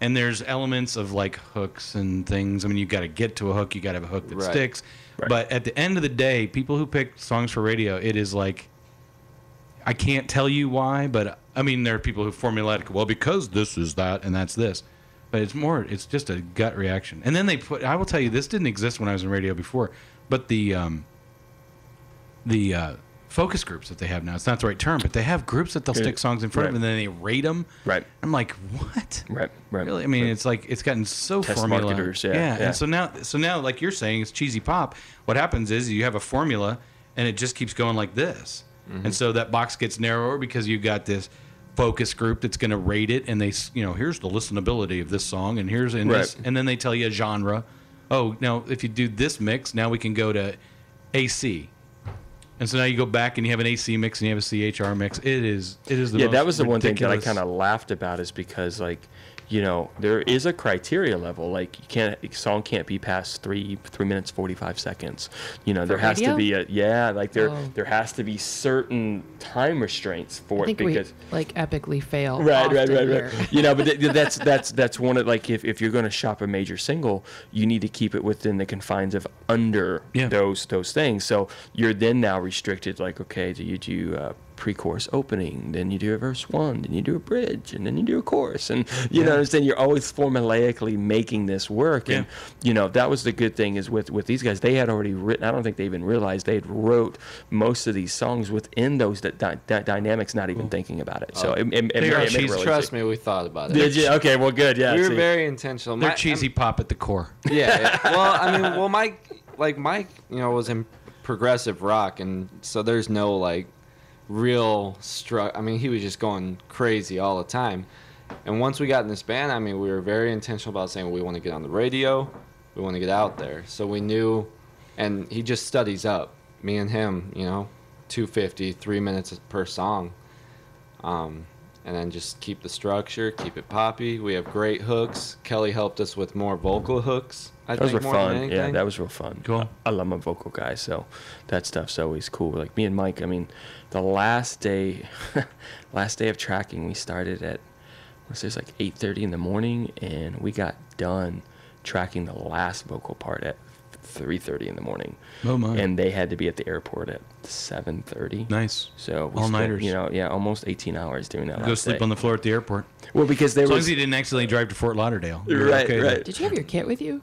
S1: and there's elements of like hooks and things. I mean, you got to get to a hook. You got to have a hook that sticks.
S5: Right.
S1: But at the end of the day, people who pick songs for radio, it is like, I can't tell you why, but I mean, there are people who formulaic, well, because this is that and that's this. But it's just a gut reaction. And then I will tell you, this didn't exist when I was in radio before, but the focus groups that they have now, it's not the right term, but they have groups that they'll stick songs in front of, and then they rate them.
S5: Right.
S1: I'm like, what?
S5: Right.
S1: Really? I mean, it's like, it's gotten so
S5: Test
S1: formula.
S5: marketers,
S1: Yeah. And so now, like you're saying, it's cheesy pop. What happens is you have a formula, and it just keeps going like this. Mm-hmm. And so that box gets narrower because you've got this focus group that's going to rate it, and they, here's the listenability of this song, and here's this, and then they tell you a genre. Oh, now if you do this mix, now we can go to AC, and so now you go back and you have an AC mix and you have a CHR mix. It is the most
S5: that was the
S1: ridiculous.
S5: One thing that I kind of laughed about, is because there is a criteria level. Like song can't be past 3 minutes 45 seconds. There has to be there has to be certain time restraints for it, because
S3: we epically fail.
S5: Right. But that's one of, like, if you're going to shop a major single, you need to keep it within the confines of under those things. So you're then now restricted. Like, okay, do you do pre-chorus opening, then you do a verse 1, then you do a bridge, and then you do a chorus, and you know, understand, you're always formulaically making this work. And you know, that was the good thing is with these guys, they had already written, I don't think they even realized they had wrote most of these songs within those that dynamics, not even thinking about it. So
S4: trust me, we thought about it.
S5: Did you? Okay, well, good. Yeah,
S4: we were very intentional.
S1: They're cheesy pop at the core.
S4: Yeah. Well, I mean, Mike, you know, was in progressive rock, and so there's no like real I mean, he was just going crazy all the time. And once we got in this band, I mean, we were very intentional about saying we want to get on the radio, we want to get out there. So we knew, and he just studies up. Me and him, you know, 250, 3 minutes per song. And then just keep the structure, keep it poppy. We have great hooks. Kelly helped us with more vocal hooks.
S5: Those were fun. Yeah, that was real fun.
S1: Cool.
S5: I love my vocal guy, so that stuff's always cool. Like me and Mike, I mean, the last day of tracking, we started at, I want to say it's like 8:30 in the morning, and we got done tracking the last vocal part at 3:30 in the morning.
S1: Oh my!
S5: And they had to be at the airport at 7:30.
S1: Nice.
S5: So we
S1: all-nighters.
S5: You know, yeah, almost 18 hours doing that.
S1: Go sleep on the floor at the airport.
S5: Well, because they
S1: as
S5: were.
S1: long as you didn't accidentally drive to Fort Lauderdale.
S5: Right.
S3: Did you have your kit with you?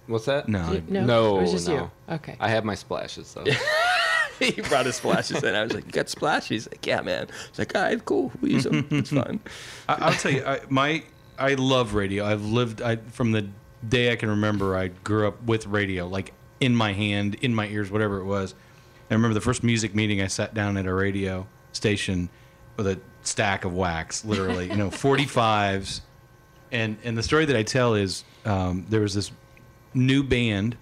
S4: What's that?
S1: No.
S3: No, it was just you. Okay.
S4: I have my splashes though.
S5: He brought his splashes in. I was like, "You got splashes?" He's like, "Yeah, man." He's like, "All right, cool. We use them. It's fine."
S1: I'll tell you, I love radio. I've lived from the day I can remember. I grew up with radio, like in my hand, in my ears, whatever it was. I remember the first music meeting I sat down at a radio station with a stack of wax, literally, 45s. And the story that I tell is there was this new band,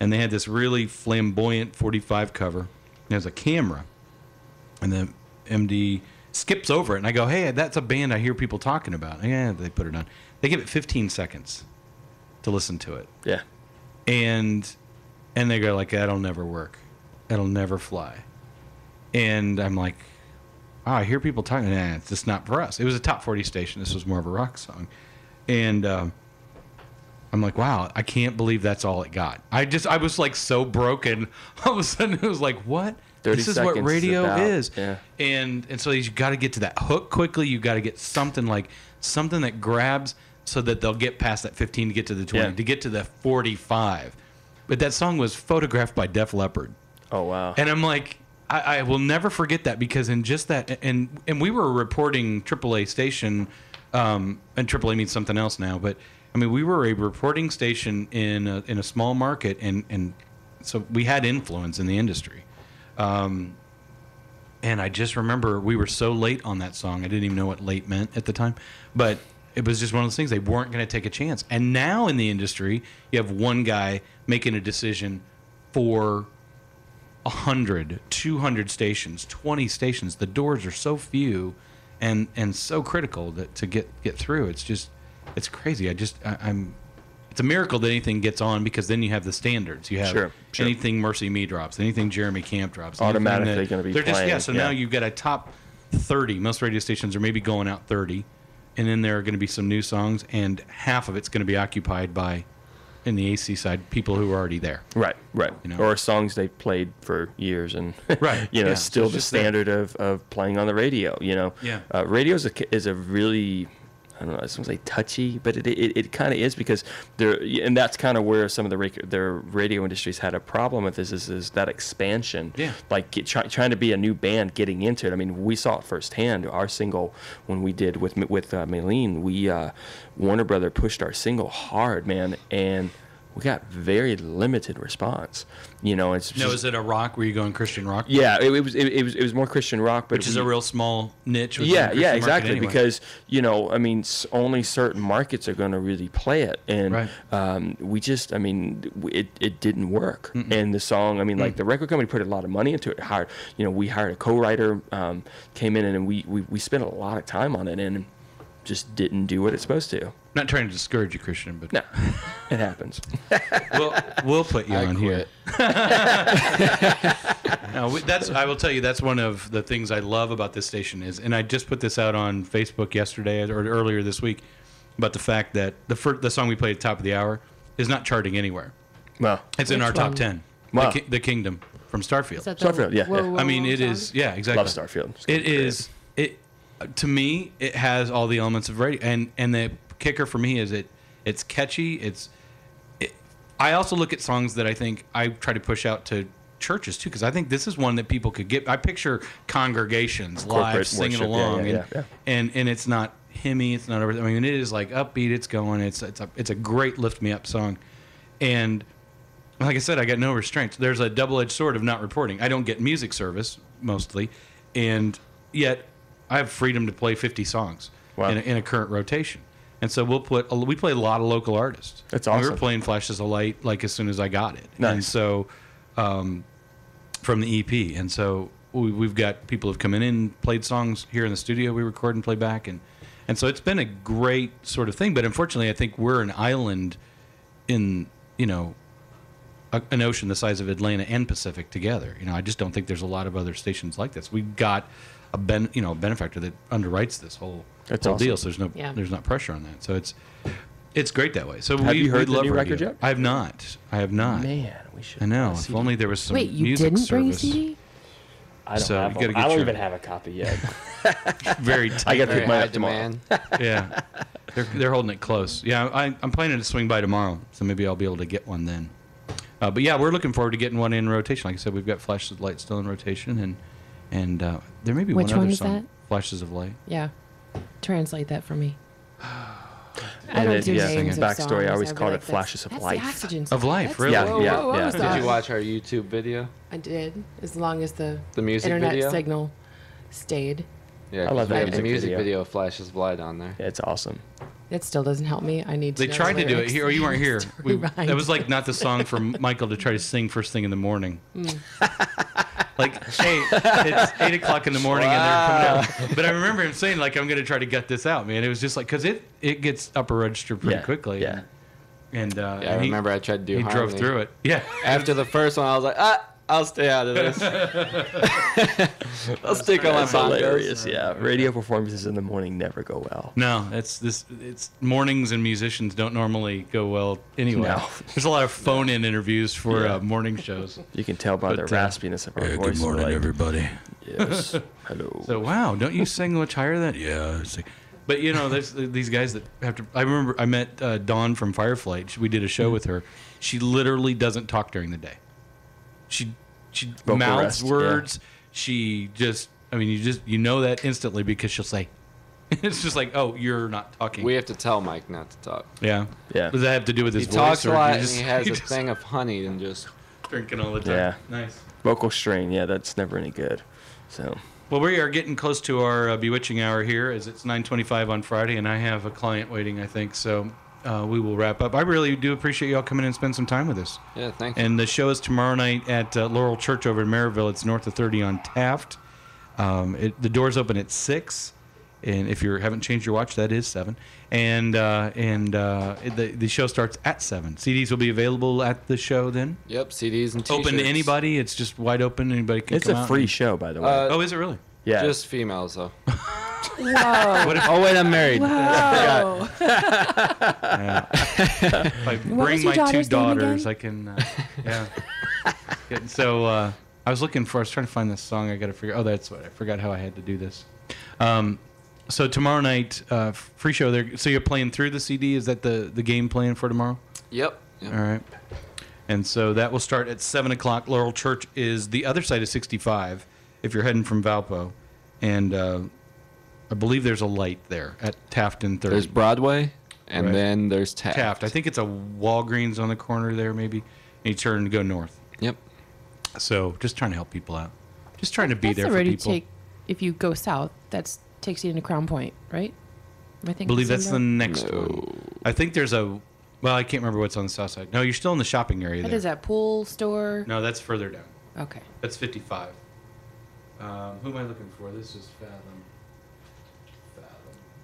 S1: and they had this really flamboyant 45 cover. There's a camera, and the MD skips over it, and I go, "Hey, that's a band I hear people talking about." Yeah, they put it on. They give it 15 seconds to listen to it.
S5: Yeah.
S1: And they go like, "That'll never work. That'll never fly." And I'm like, "Oh, I hear people talking. Nah, it's just not for us." It was a top 40 station. This was more of a rock song. And I'm like, wow, I can't believe that's all it got. I was like so broken. All of a sudden it was like, what?
S5: 30
S1: this is what
S5: seconds
S1: radio is.
S5: Yeah.
S1: And so you got to get to that hook quickly. You got to get something that grabs so that they'll get past that 15 to get to the 20, to get to the 45. But that song was photographed by Def Leppard.
S5: Oh, wow.
S1: And I'm like, I will never forget that, because in just that, and we were a reporting AAA station, and AAA means something else now, but I mean, we were a reporting station in a small market, and so we had influence in the industry. And I just remember we were so late on that song. I didn't even know what late meant at the time, but it was just one of those things. They weren't going to take a chance. And now in the industry, you have one guy making a decision for 100, 200 stations, 20 stations. The doors are so few and so critical to get through. It's crazy. It's a miracle that anything gets on, because then you have the standards. You have
S5: Sure.
S1: anything Mercy Me drops, anything Jeremy Camp drops.
S5: Automatically going to be playing.
S1: So now you've got a top 30. Most radio stations are maybe going out 30. And then there are going to be some new songs, and half of it's going to be occupied by, in the AC side, people who are already there.
S5: Right.
S1: You know?
S5: Or songs they played for years, and
S1: Right.
S5: still
S1: So
S5: the standard of playing on the radio.
S1: Yeah.
S5: Radio is a really, I don't know, I was going to say touchy, but it kind of is, because and that's kind of where some of the radio industries had a problem with this is that expansion.
S1: Yeah.
S5: Like trying to be a new band, getting into it. I mean, we saw it firsthand. Our single, when we did with Maylene, Warner Brother pushed our single hard, man, and we got very limited response. It's just,
S1: Is it a rock? Were you going Christian rock?
S5: yeah, it was more Christian rock, but
S1: Which is a real small niche. within
S5: yeah,
S1: the Christian market
S5: exactly.
S1: anyway.
S5: Because only certain markets are going to really play it, and
S1: Right.
S5: we just, it didn't work. And the song, like the record company put a lot of money into it. We hired a co-writer, came in, and we spent a lot of time on it, and just didn't do what it's supposed to.
S1: Not trying to discourage you, Christian, but
S5: No, it happens.
S1: we'll put you on here. No, I will tell you, that's one of the things I love about this station is, and I just put this out on Facebook yesterday or earlier this week, about the fact that the song we played at the top of the hour is not charting anywhere.
S5: Well,
S1: It's in our top
S3: one?
S1: 10.
S5: Wow.
S1: The Kingdom. from Starfield.
S6: Is that
S5: Starfield, yeah,
S6: Whoa,
S5: yeah.
S6: Whoa,
S1: I mean,
S6: Whoa
S1: it
S6: song?
S1: is. Yeah, exactly.
S5: Love Starfield. It's
S1: It
S5: great.
S1: is. It to me, it has all the elements of radio, and the kicker for me is it's catchy. I also look at songs that I think I try to push out to churches too, because I think this is one that people could get. I picture congregations live
S5: Corporate
S1: singing
S5: worship,
S1: along,
S5: yeah.
S1: and it's not hymny. It's not over. I mean, it is like upbeat. It's going. It's a great lift me up song, and like I said, I got no restraints. There's a double-edged sword of not reporting. I don't get music service mostly, and yet I have freedom to play 50 songs
S5: Wow.
S1: in a current rotation. And so we play a lot of local artists.
S5: That's
S1: And we
S5: awesome.
S1: were playing Flashes of Light like as soon as I got it.
S5: Nice.
S1: And so from the EP. And so we've got people who've come in, played songs here in the studio. We record and play back, and so it's been a great sort of thing. But unfortunately, I think we're an island in an ocean the size of Atlanta and Pacific together. I just don't think there's a lot of other stations like this. We've got a benefactor that underwrites this whole
S5: That's
S1: whole
S5: awesome.
S1: deal. So there's not pressure on that. So it's great that way. So
S5: Have you heard
S1: we
S5: the
S1: love
S5: new
S1: radio.
S5: record yet?
S1: I have not.
S5: Man, we should.
S1: I know.
S5: buy a
S1: If
S5: CD.
S1: only there was some
S6: Wait, you
S1: music
S6: didn't bring a
S1: service.
S6: CD?
S5: I don't
S1: So
S5: have
S1: you
S5: one.
S1: gotta get
S5: I don't
S1: your-
S5: even have a copy yet.
S1: Very tight.
S5: I got to
S4: Very
S5: pick mine
S4: high
S5: up tomorrow.
S4: demand.
S1: Yeah, they're holding it close. Yeah, I'm planning to swing by tomorrow, so maybe I'll be able to get one then. But yeah, we're looking forward to getting one in rotation. Like I said, we've got Flashes of Light still in rotation, and there may be
S6: Which
S1: one
S6: one
S1: other
S6: is
S1: song.
S6: that?
S1: Flashes of Light.
S6: Yeah. Translate that for me. I
S5: And
S6: don't
S5: then,
S6: do
S5: yeah,
S6: names of
S5: backstory, I
S6: songs.
S5: always
S6: I'd be
S5: called
S6: like,
S5: it Flashes of
S6: that's
S5: Life.
S6: The oxygen
S1: Of
S6: song.
S1: life,
S6: That's
S1: really?
S5: Yeah,
S6: whoa,
S5: yeah,
S6: whoa, whoa,
S5: yeah.
S6: stop.
S4: Did you watch our YouTube video?
S6: I did, as long as the
S4: music
S6: internet
S4: video?
S6: signal stayed.
S4: Yeah,
S5: I love
S4: 'cause we
S5: that
S4: have the
S5: music
S4: music
S5: video.
S4: video of Flashes of Light on there.
S5: Yeah, it's awesome.
S6: That still doesn't help me. I need to
S1: They
S6: know
S1: tried
S6: the
S1: to do it
S6: lyrics.
S1: here. Oh, you weren't here.
S6: Rewind.
S1: That was like not the song for Michael to try to sing first thing in the morning. Like, hey, it's 8 o'clock in the morning and they're coming out. But I remember him saying, like, I'm going to try to gut this out, man. It was just like, because it gets upper register pretty
S5: Yeah,
S1: quickly.
S5: yeah.
S1: And
S4: Yeah, I
S1: and
S4: remember I tried to do
S1: he drove
S4: harmony.
S1: through it. Yeah.
S4: After the first one, I was like, I'll stay out of this. I'll stick on my
S5: That's
S4: bongos.
S5: hilarious. Yeah, radio performances in the morning never go well.
S1: No, it's mornings and musicians don't normally go well anyway.
S5: No.
S1: There's a lot of phone-in interviews for
S5: Yeah.
S1: morning shows.
S5: You can tell by the
S1: But,
S5: raspiness of our voice.
S1: good morning,
S5: like,
S1: everybody.
S5: Yes. Hello.
S1: So wow, don't you sing much higher than? Yeah. But there's these guys that have to. I remember I met Dawn from Fireflight. We did a show with her. She literally doesn't talk during the day. She
S5: Vocal
S1: mouths
S5: rest,
S1: words. She just. I mean, you know that instantly because she'll say. It's just like, oh, you're not talking.
S4: We have to tell Mike not to talk.
S1: Yeah.
S5: Yeah.
S1: Does that have to do with his
S4: He
S1: voice?
S4: talks a
S1: or
S4: lot
S1: you
S4: and
S1: just-
S4: he has
S1: you
S4: a
S1: just
S4: thing of honey and just...
S1: drinking all the time.
S5: Yeah.
S1: Nice.
S5: Vocal strain. Yeah, that's never any good. So.
S1: Well, we are getting close to our bewitching hour here, as it's 9:25 on Friday, and I have a client waiting, I think. So we will wrap up. I really do appreciate y'all coming in and spend some time with us.
S4: Yeah, thank you.
S1: And the show is tomorrow night at Laurel Church over in Maryville. It's north of 30 on Taft. The doors open at 6. And if you haven't changed your watch, that is 7. And the show starts at 7. CDs will be available at the show then.
S4: Yep, CDs and t-shirts.
S1: Open to anybody. It's just wide open. Anybody can
S5: It's
S1: come
S5: a
S1: out
S5: free
S1: and-
S5: show, by the way.
S1: Oh, is it really?
S5: yeah.
S4: Just females, though.
S6: Whoa.
S1: What if,
S4: Oh, wait, I'm married.
S6: Whoa.
S1: if I bring
S6: was your
S1: my 2
S6: daughter's name
S1: daughters,
S6: again?
S1: I can. Yeah. So I was looking for. I was trying to find this song. I got to figure. Oh, that's what I forgot how I had to do this. So tomorrow night, free show there. So you're playing through the CD. Is that the game plan for tomorrow?
S4: Yep.
S1: All right. And so that will start at 7 o'clock. Laurel Church is the other side of 65 if you're heading from Valpo. And I believe there's a light there at Taft and 30.
S4: There's Broadway, and
S1: Right.
S4: then there's Taft.
S1: Taft. I think it's a Walgreens on the corner there, maybe. And you turn and go north.
S4: Yep.
S1: So just trying to help people out. Just trying to be
S6: That's
S1: there for
S6: already
S1: people.
S6: if you go south, that takes you into Crown Point, right? Am I
S1: I
S6: thinking
S1: believe
S6: the
S1: that's
S6: same
S1: the
S6: road?
S1: next one. I think there's a. Well, I can't remember what's on the south side. No, you're still in the shopping area
S6: What
S1: there.
S6: is that, pool store?
S1: No, that's further down.
S6: Okay.
S1: That's 55. Who am I looking for? This is Fathom.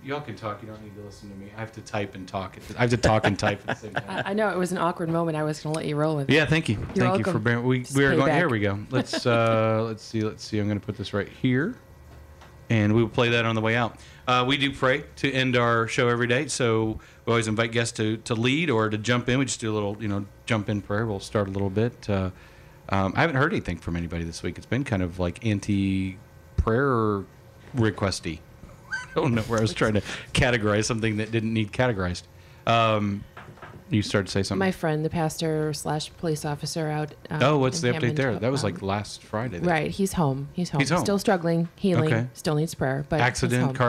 S1: Y'all can talk. You don't need to listen to me. I have to type and talk. I have to talk and type at the same time.
S6: I know it was an awkward moment. I was going to let you roll with it.
S1: Yeah, thank you.
S6: You're
S1: Thank you for
S6: welcome.
S1: bearing. We
S6: Just
S1: are
S6: pay
S1: going.
S6: back.
S1: Here we go. Let's see. I'm going to put this right here, and we will play that on the way out. We do pray to end our show every day, so we always invite guests to lead or to jump in. We just do a little, jump in prayer. We'll start a little bit. I haven't heard anything from anybody this week. It's been kind of like anti-prayer requesty. I don't know where I was trying to categorize something that didn't need categorized. You started to say something.
S6: My friend, the pastor / police officer out.
S1: What's the update
S6: Hammond,
S1: there? That was like last Friday.
S6: Right, he's home. He's home.
S1: He's home.
S6: Still struggling, healing.
S1: Okay.
S6: Still needs prayer. But
S1: Car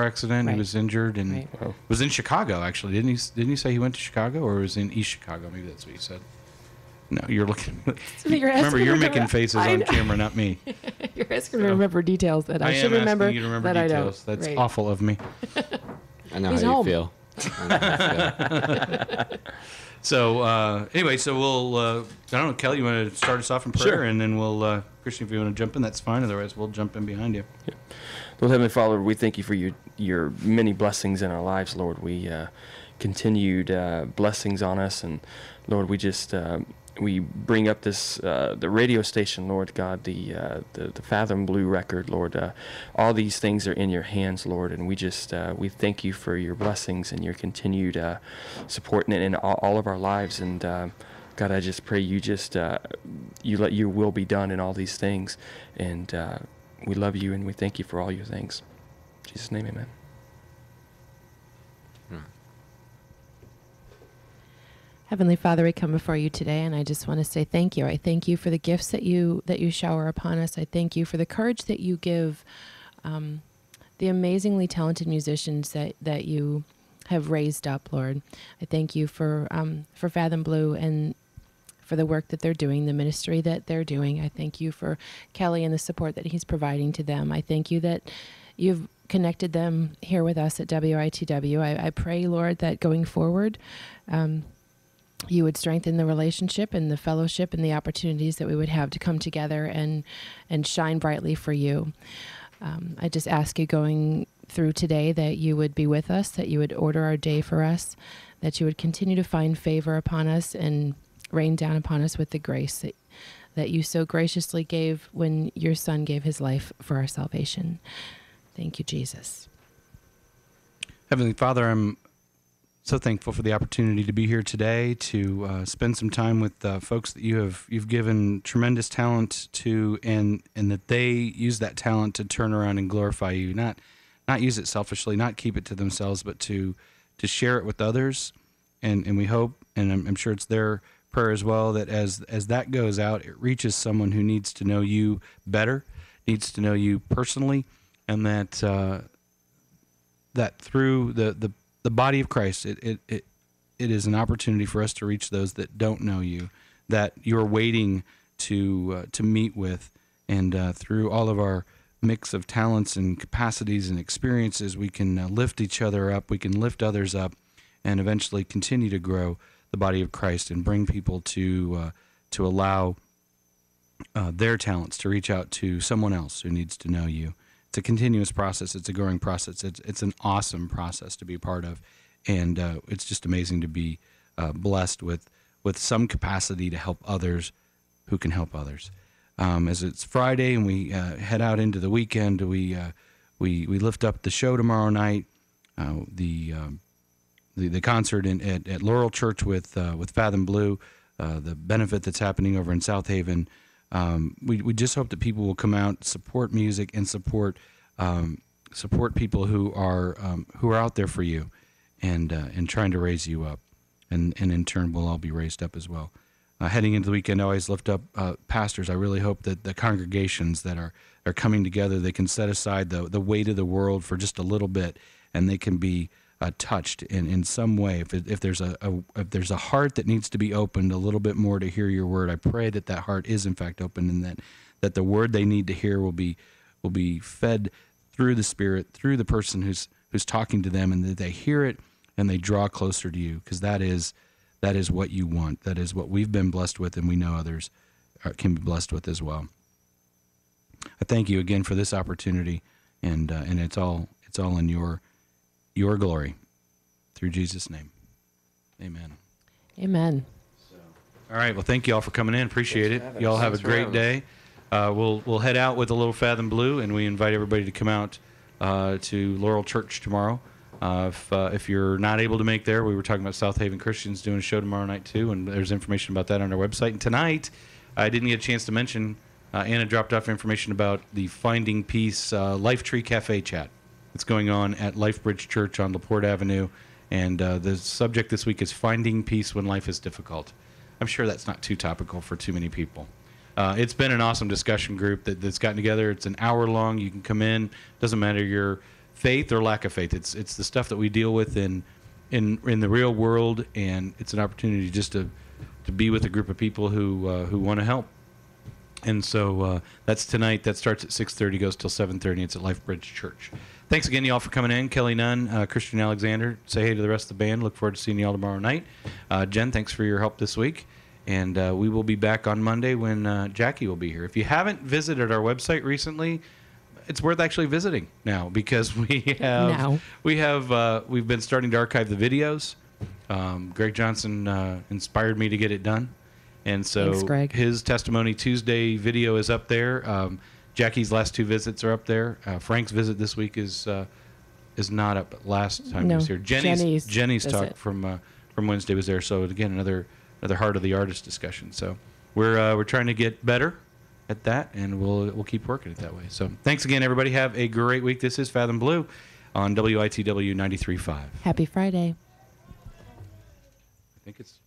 S1: accident.
S6: Right.
S1: He was injured and
S6: Right.
S1: was in Chicago. Actually, didn't he say he went to Chicago or was in East Chicago? Maybe that's what he said. No, you're looking. Remember, you're making faces on camera, not me.
S6: You're asking me to remember details that I should
S1: am
S6: remember.
S1: asking you to remember
S6: that
S1: details.
S6: I don't.
S1: That's
S6: Right.
S1: awful of me.
S4: I know
S6: He's
S4: how
S6: home.
S4: you feel. I know how you feel.
S1: So anyway, so we'll. I don't know, Kelly. You want to start us off in prayer,
S5: Sure.
S1: and then we'll. Christian, if you want to jump in, that's fine. Otherwise, we'll jump in behind you.
S5: Lord Heavenly Father, we thank you for your many blessings in our lives, Lord. We continued blessings on us, and Lord, we just we bring up this the radio station, Lord God, the Fathom Blue record, Lord. All these things are in your hands, Lord, and we just we thank you for your blessings and your continued support in all of our lives. And God, I just pray you just you let your will be done in all these things, and we love you and we thank you for all your things. In Jesus' name, amen.
S6: Heavenly Father, we come before you today, and I just want to say thank you. I thank you for the gifts that you shower upon us. I thank you for the courage that you give the amazingly talented musicians that you have raised up, Lord. I thank you for Fathom Blue and for the work that they're doing, the ministry that they're doing. I thank you for Kelly and the support that he's providing to them. I thank you that you've connected them here with us at WITW. I pray, Lord, that going forward, you would strengthen the relationship and the fellowship and the opportunities that we would have to come together and shine brightly for you. I just ask you going through today that you would be with us, that you would order our day for us, that you would continue to find favor upon us and rain down upon us with the grace that you so graciously gave when your Son gave his life for our salvation. Thank you, Jesus.
S1: Heavenly Father, I'm so thankful for the opportunity to be here today to spend some time with folks that you've given tremendous talent to, and that they use that talent to turn around and glorify you, not use it selfishly, not keep it to themselves, but to share it with others. And we hope, and I'm sure it's their prayer as well, that as that goes out, it reaches someone who needs to know you better, needs to know you personally, and that through the body of Christ, it is an opportunity for us to reach those that don't know you, that you're waiting to meet with, and through all of our mix of talents and capacities and experiences, we can lift each other up, we can lift others up, and eventually continue to grow the body of Christ and bring people to allow their talents to reach out to someone else who needs to know you. It's a continuous process. It's a growing process. It's an awesome process to be a part of, and it's just amazing to be blessed with some capacity to help others who can help others. As it's Friday and we head out into the weekend, we lift up the show tomorrow night, the concert at Laurel Church with Fathom Blue, the benefit that's happening over in South Haven. We just hope that people will come out, support music, and support people who are out there for you, and trying to raise you up, and in turn we'll all be raised up as well. Heading into the weekend, I always lift up pastors. I really hope that the congregations that are coming together, they can set aside the weight of the world for just a little bit, and they can be touched in some way. If there's a heart that needs to be opened a little bit more to hear your word, I pray that heart is in fact open, and that the word they need to hear will be fed through the Spirit, through the person who's talking to them, and that they hear it and they draw closer to you, because that is what you want. That is what we've been blessed with, and we know others can be blessed with as well. I thank you again for this opportunity, and it's all in your glory, through Jesus' name. Amen.
S6: Amen.
S1: All right. Well, thank you all for coming in. Appreciate it. You all have a great day. We'll head out with a little Fathom Blue, and we invite everybody to come out to Laurel Church tomorrow. If you're not able to make there, we were talking about South Haven Christians doing a show tomorrow night too, and there's information about that on our website. And tonight, I didn't get a chance to mention, Anna dropped off information about the Finding Peace Life Tree Cafe chat. It's going on at Lifebridge Church on LaPorte Avenue, and the subject this week is Finding Peace When Life is Difficult. I'm sure that's not too topical for too many people. It's been an awesome discussion group that's gotten together. It's an hour long. You can come in. Doesn't matter your faith or lack of faith. It's the stuff that we deal with in the real world, and it's an opportunity just to be with a group of people who want to help. And so that's tonight. That starts at 6:30, goes till 7:30. It's at Lifebridge Church. Thanks again, y'all, for coming in. Kelly Nunn, Christian Alexander. Say hey to the rest of the band. Look forward to seeing y'all tomorrow night. Jen, thanks for your help this week. And we will be back on Monday when Jackie will be here. If you haven't visited our website recently, it's worth actually visiting now, because we've been starting to archive the videos. Greg Johnson inspired me to get it done. And so
S6: Thanks, Greg.
S1: His Testimony Tuesday video is up there. Jackie's last 2 visits are up there. Frank's visit this week is not up. Last time he was here, Jenny's talk from Wednesday was there. So again, another heart of the artist discussion. So we're trying to get better at that, and we'll keep working it that way. So thanks again, everybody. Have a great week. This is Fathom Blue on WITW 93.5.
S6: Happy Friday.
S1: I think it's